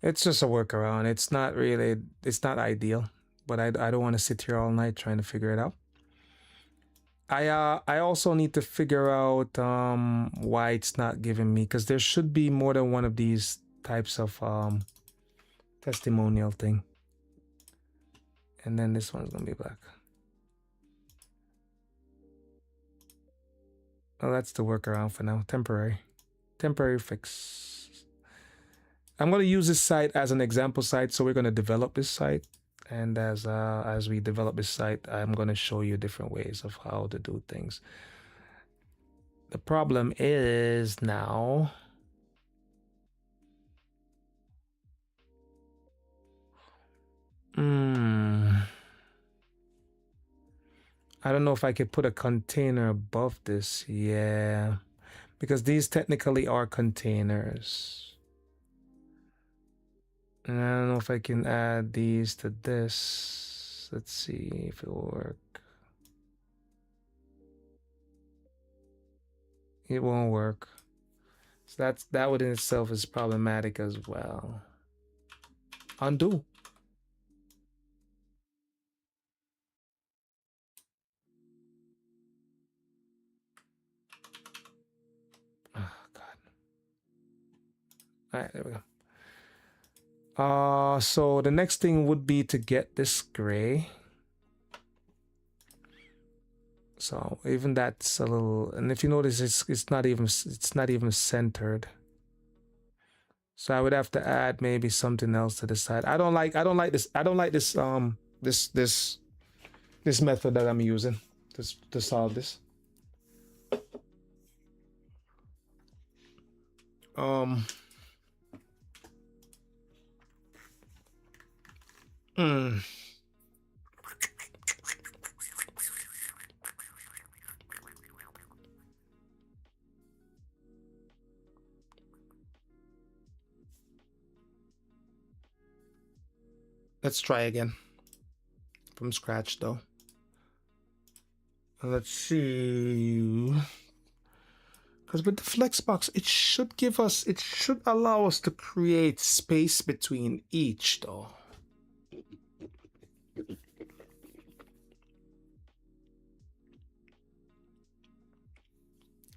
It's just a workaround. It's not ideal, but I don't want to sit here all night trying to figure it out. I also need to figure out why it's not giving me, because there should be more than one of these types of testimonial thing. And then this one's gonna be black. Well, that's the workaround for now. Temporary fix. I'm going to use this site as an example site. So we're going to develop this site. And as we develop this site, I'm going to show you different ways of how to do things. The problem is now, I don't know if I could put a container above this. Yeah, because these technically are containers. And I don't know if I can add these to this. Let's see if it'll work. It won't work. So that within itself is problematic as well. Undo. Oh God. All right, there we go. So the next thing would be to get this gray. So even that's a little, and if you notice, it's not even centered. So I would have to add maybe something else to the side. I don't like this this method that I'm using to solve this. Hmm. Let's try again from scratch though. Let's see. Because with the Flexbox, it should allow us to create space between each though.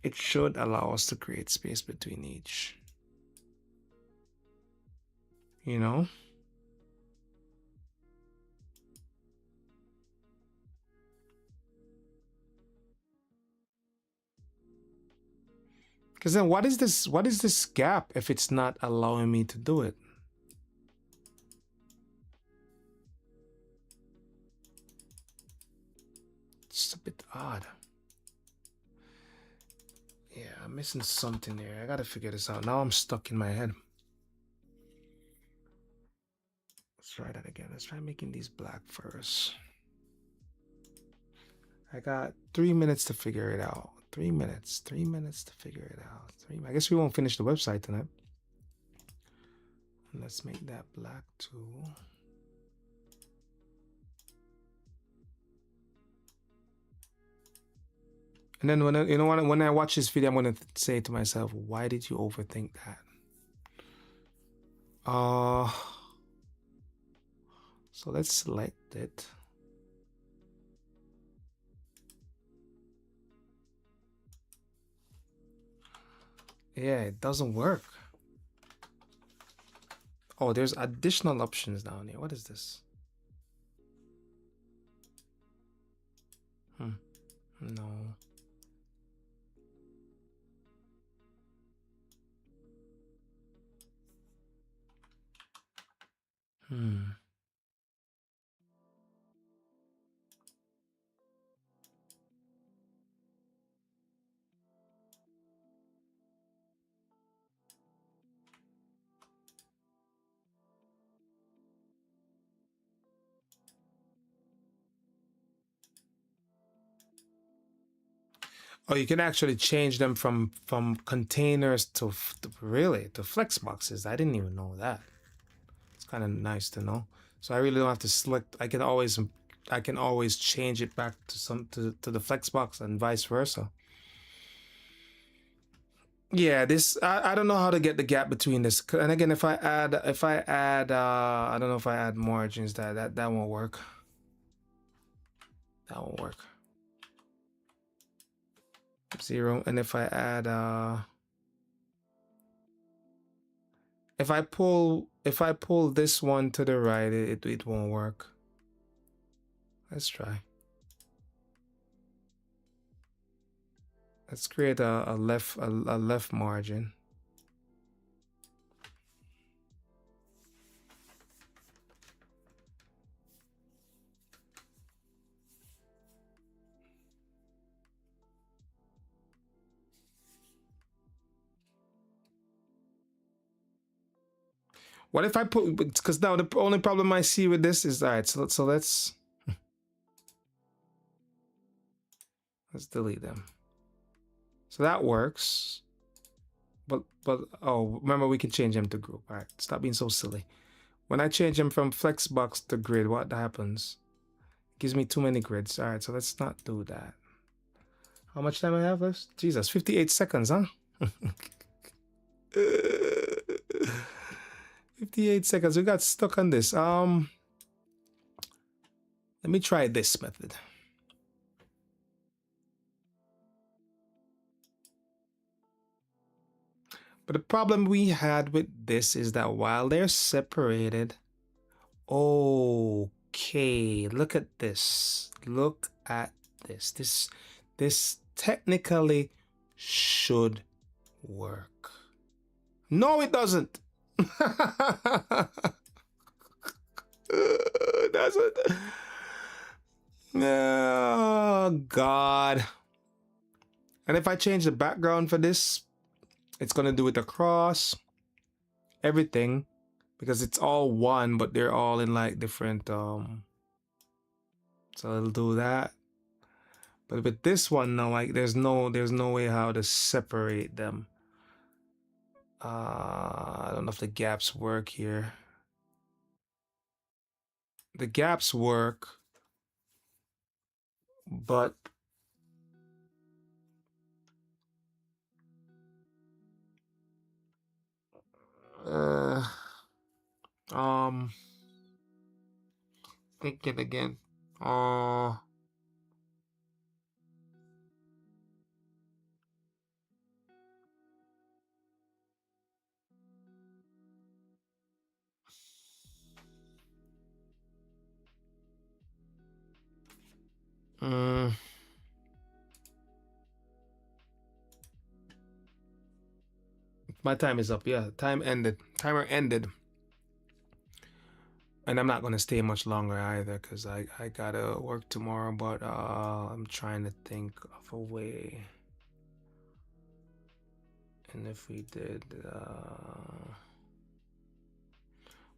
It should allow us to create space between each. You know? Because then what is this gap if it's not allowing me to do it? It's a bit odd. Yeah, I'm missing something there. I gotta figure this out. Now I'm stuck in my head. Let's try that again. Let's try making these black first. I got 3 minutes to figure it out. 3 minutes. 3 minutes to figure it out. I guess we won't finish the website tonight. Let's make that black too. And then when I watch this video, I'm gonna say to myself, why did you overthink that? So let's select it. Yeah, it doesn't work. Oh, there's additional options down here. What is this? No. Oh, you can actually change them from containers to really to flex boxes. I didn't even know that. It's kind of nice to know. So I really don't have to select. I can always change it back to the flex box and vice versa. Yeah, this I don't know how to get the gap between this. And again, if I add I don't know if I add margins, that won't work. That won't work. 0. And if I add if I pull this one to the right, it won't work. Let's try. Let's create a left margin. What if I put, because now the only problem I see with this is, all right, so let's delete them. So that works. But oh, remember we can change them to group. All right, stop being so silly. When I change them from flexbox to grid, what happens? It gives me too many grids. All right, so let's not do that. How much time I have left? Jesus, 58 seconds, huh? 58 seconds. We got stuck on this. Let me try this method. But the problem we had with this is that while they're separated, okay, look at this. Look at this. This technically should work. No, it doesn't. It doesn't. Oh, God. And if I change the background for this, it's going to do it across everything because it's all one, but they're all in like different, so it'll do that. But with this one now, like there's no way how to separate them. I don't know if the gaps work here. The gaps work, but thinking again. My time is up. Yeah, time ended. Timer ended. And I'm not gonna stay much longer either because I gotta work tomorrow. But I'm trying to think of a way. And if we did,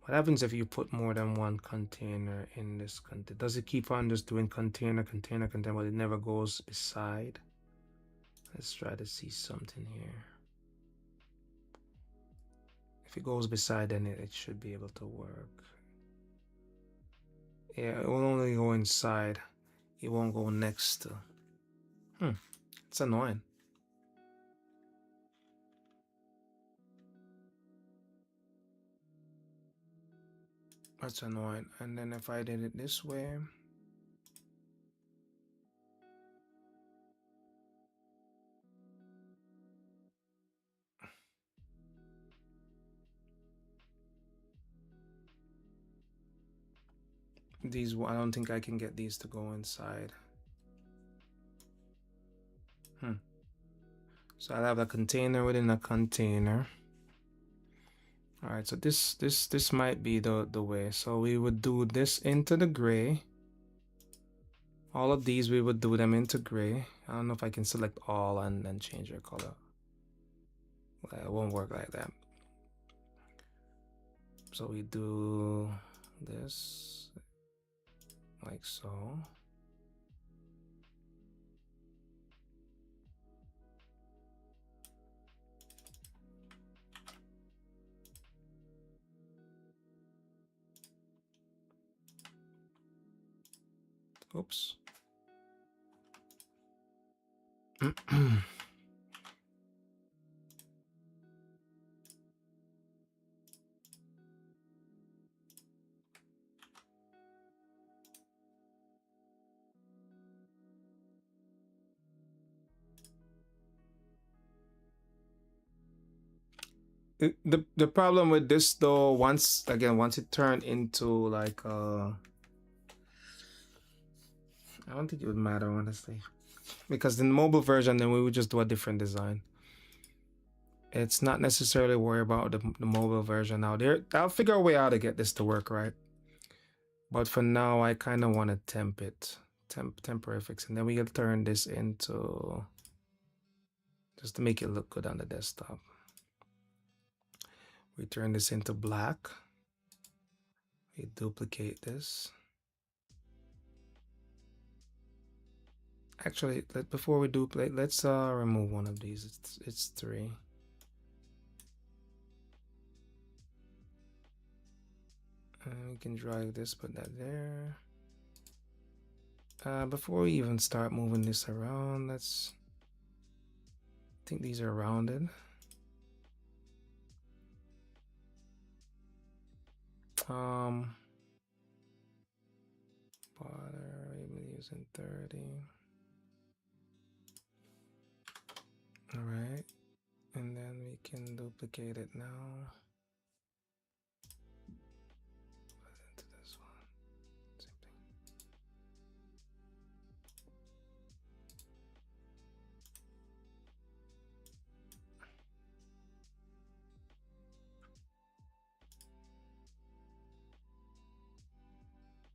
what happens if you put more than one container in this container? Does it keep on just doing container, but it never goes beside? Let's try to see something here. If it goes beside, then it should be able to work. Yeah, it will only go inside. It won't go next to. It's annoying. That's annoying. And then if I did it this way. These, I don't think I can get these to go inside. So I'll have a container within a container. All right, so this might be the way. So we would do this into the gray. All of these, we would do them into gray. I don't know if I can select all and then change their color. Well, it won't work like that. So we do this like so. Oops. The problem with this though, once it turned into like I don't think it would matter honestly, because in the mobile version then we would just do a different design. It's not necessarily worry about the mobile version now. I'll figure a way how to get this to work right. But for now, I kind of want to temp it, temporary fix, and then we can turn this into just to make it look good on the desktop. We turn this into black. We duplicate this. Actually, before we duplicate, let's remove one of these. It's 3. And we can drag this, put that there. Before we even start moving this around, let's think these are rounded. Border, we've been using 30. All right, and then we can duplicate it now. Put it into this one. Same thing.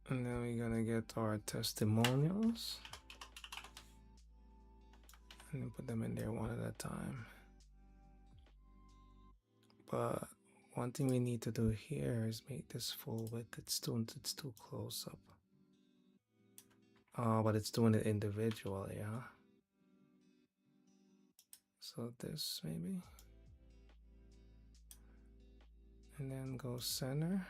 And then we're gonna get our testimonials and then put them in there one at a time. But one thing we need to do here is make this full width. It's too close up. Oh, but it's doing it individually, huh? So this maybe. And then go center.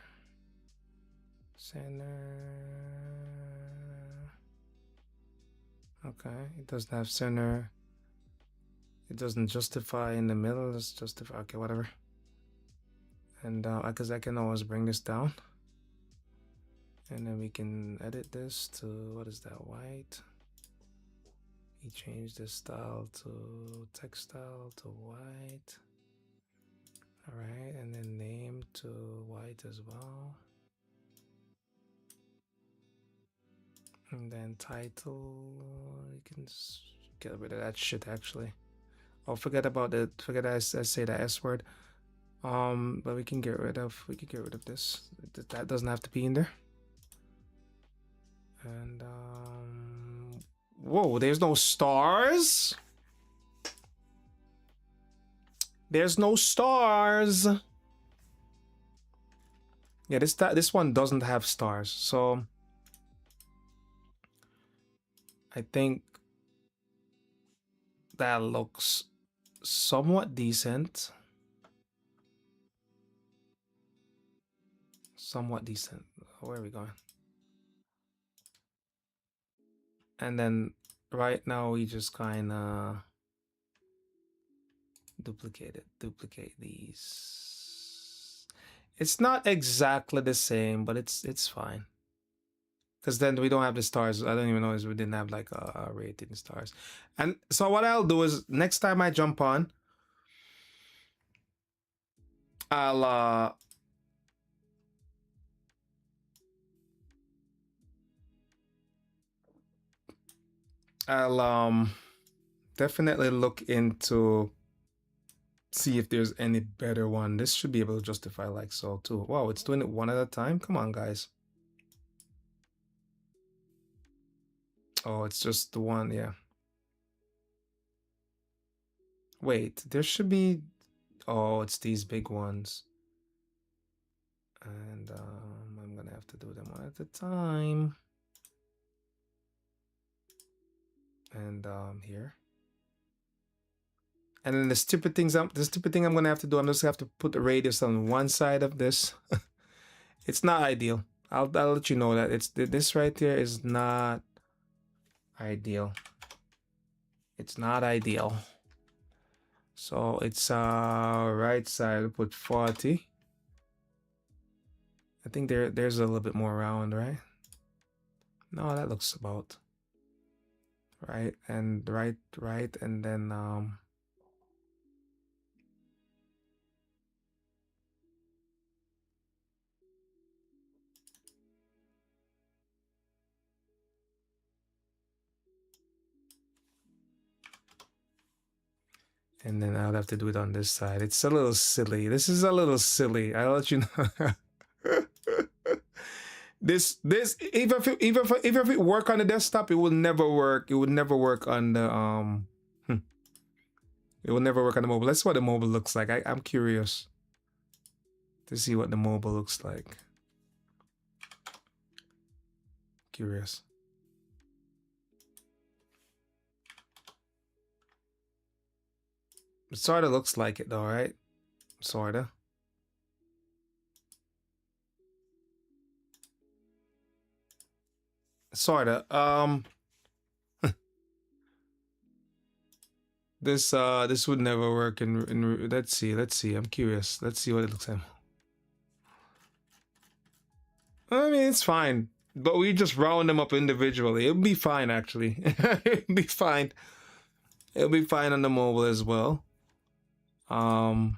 Okay, it doesn't have center. It doesn't justify in the middle. Let's justify. Okay, whatever. And because I can always bring this down. And then we can edit this to, what is that, white? We change the style to text style to white. All right, and then name to white as well. And then title, you can get rid of that shit actually. Oh, forget about it. Forget I say the S word. But we can get rid of this. That doesn't have to be in there. And whoa, there's no stars. There's no stars. Yeah, this one doesn't have stars. So I think that looks somewhat decent. Somewhat decent. Where are we going? And then right now we just kind of duplicate these. It's not exactly the same, but it's fine. Because then we don't have the stars. I don't even know if we didn't have like a rating stars. And so what I'll do is next time I jump on, I'll definitely look into see if there's any better one. This should be able to justify like so too. Wow, it's doing it one at a time. Come on, guys. Oh, it's just the one, yeah. Wait, there should be, oh, it's these big ones. And I'm gonna have to do them one at a time. And here. And then the stupid thing I'm gonna have to do, I'm just gonna have to put the radius on one side of this. It's not ideal. I'll let you know that it's this right there is not ideal. It's not ideal. So it's right side, put 40. I think there's a little bit more round, right? No, that looks about right. And right, and then I'll have to do it on this side. It's a little silly. This is a little silly. I'll let you know. This even if it work on the desktop, it will never work. It would never work on the It will never work on the mobile. Let's see what the mobile looks like. I'm curious to see what the mobile looks like. Curious. It sort of looks like it though, right? Sorta. Sorta. This would never work in let's see. I'm curious. Let's see what it looks like. I mean, it's fine, but we just round them up individually. It'll be fine, actually. It'll be fine. It'll be fine on the mobile as well. And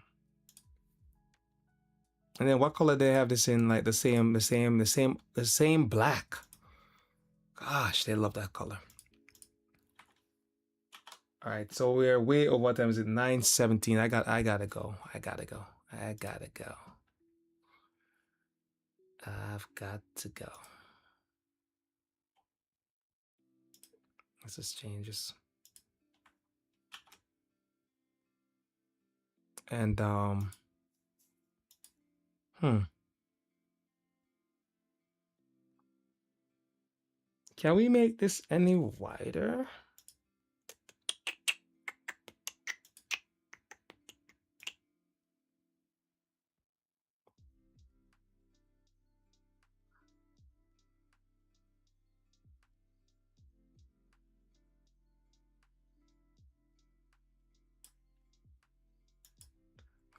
then what color they have this in? Like the same black. Gosh, they love that color. All right, so we're way over. What time is it? 9:17. I gotta go. I've got to go. Let's just change this. And can we make this any wider?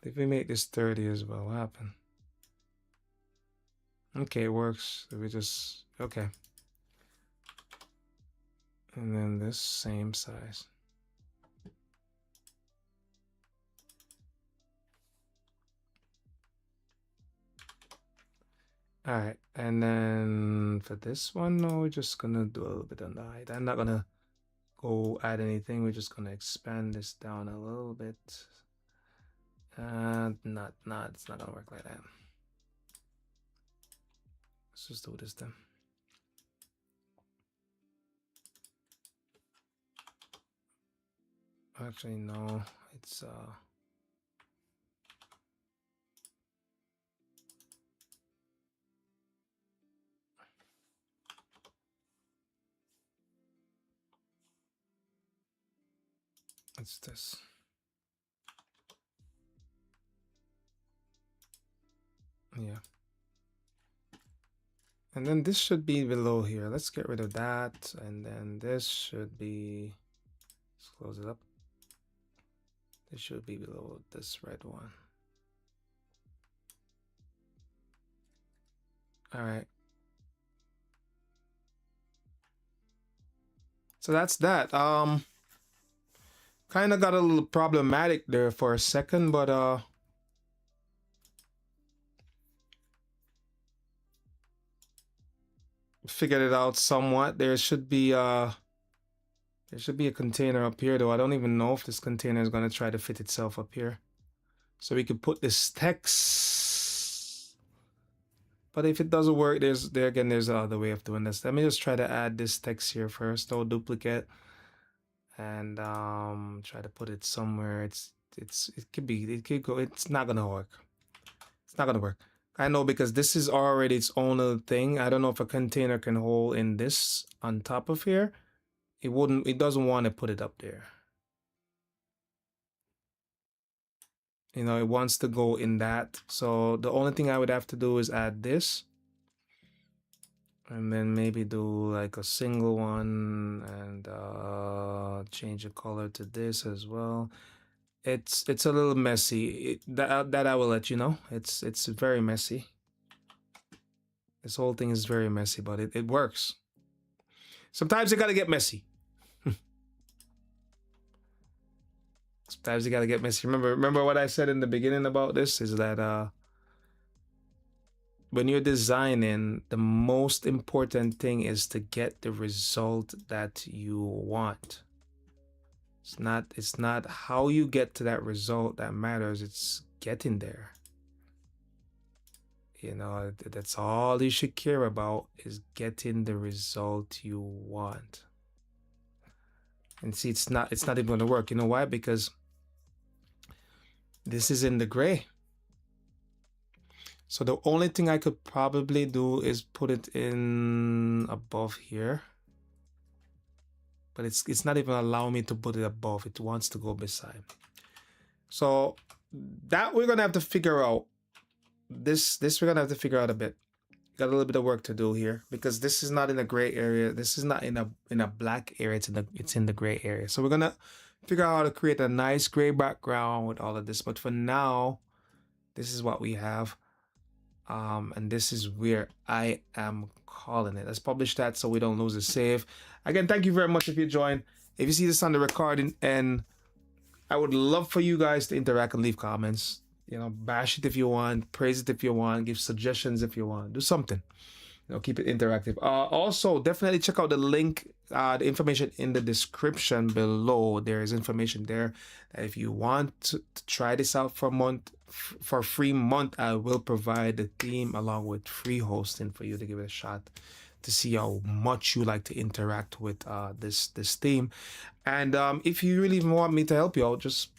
If we make this 30 as well, what happened? Okay, it works. We just okay. And then this same size. All right, and then for this one, no, we're just gonna do a little bit on the height. I'm not gonna go add anything. We're just gonna expand this down a little bit. It's not gonna work like that. Let's just do this then. Actually, no, it's it's this. Yeah. And then this should be below here. Let's get rid of that. And then this should be, let's close it up. This should be below this red one. All right. So that's that. Kind of got a little problematic there for a second, but figured it out somewhat. There should be a container up here though. I don't even know if this container is going to try to fit itself up here. So we could put this text. But if it doesn't work, there's another way of doing this. Let me just try to add this text here first, though, duplicate. And try to put it somewhere. It could go. It's not gonna work. It's not gonna work. I know, because this is already its own little thing. I don't know if a container can hold in this on top of here. It doesn't want to put it up there. You know, it wants to go in that. So the only thing I would have to do is add this. And then maybe do like a single one and change the color to this as well. It's a little messy. That I will let you know. It's very messy. This whole thing is very messy, but it works. Sometimes you gotta get messy. Sometimes you gotta get messy. Remember what I said in the beginning about this is that when you're designing, the most important thing is to get the result that you want. It's not how you get to that result that matters. It's getting there. You know, that's all you should care about, is getting the result you want. And see, it's not even going to work. You know why? Because this is in the gray. So the only thing I could probably do is put it in above here. But it's not even allowing me to put it above. It wants to go beside. So that we're gonna have to figure out. This we're gonna have to figure out a bit. Got a little bit of work to do here, because this is not in a gray area. This is not in a black area. It's in the gray area. So we're gonna figure out how to create a nice gray background with all of this. But for now, this is what we have. And this is where I am calling it. Let's publish that so we don't lose the save. Again, thank you very much if you join. If you see this on the recording, and I would love for you guys to interact and leave comments. You know, bash it if you want, praise it if you want, give suggestions if you want, do something. You know, keep it interactive. Also, definitely check out the link, the information in the description below. There is information there that if you want to try this out for a month, for a free month, I will provide the theme along with free hosting for you to give it a shot to see how much you like to interact with this theme. And if you really want me to help you out, just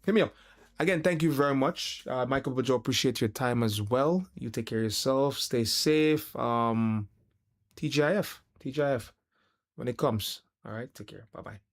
hit me up. Again, thank you very much. Michael Bojo, appreciate your time as well. You take care of yourself. Stay safe. TGIF when it comes. All right, take care. Bye-bye.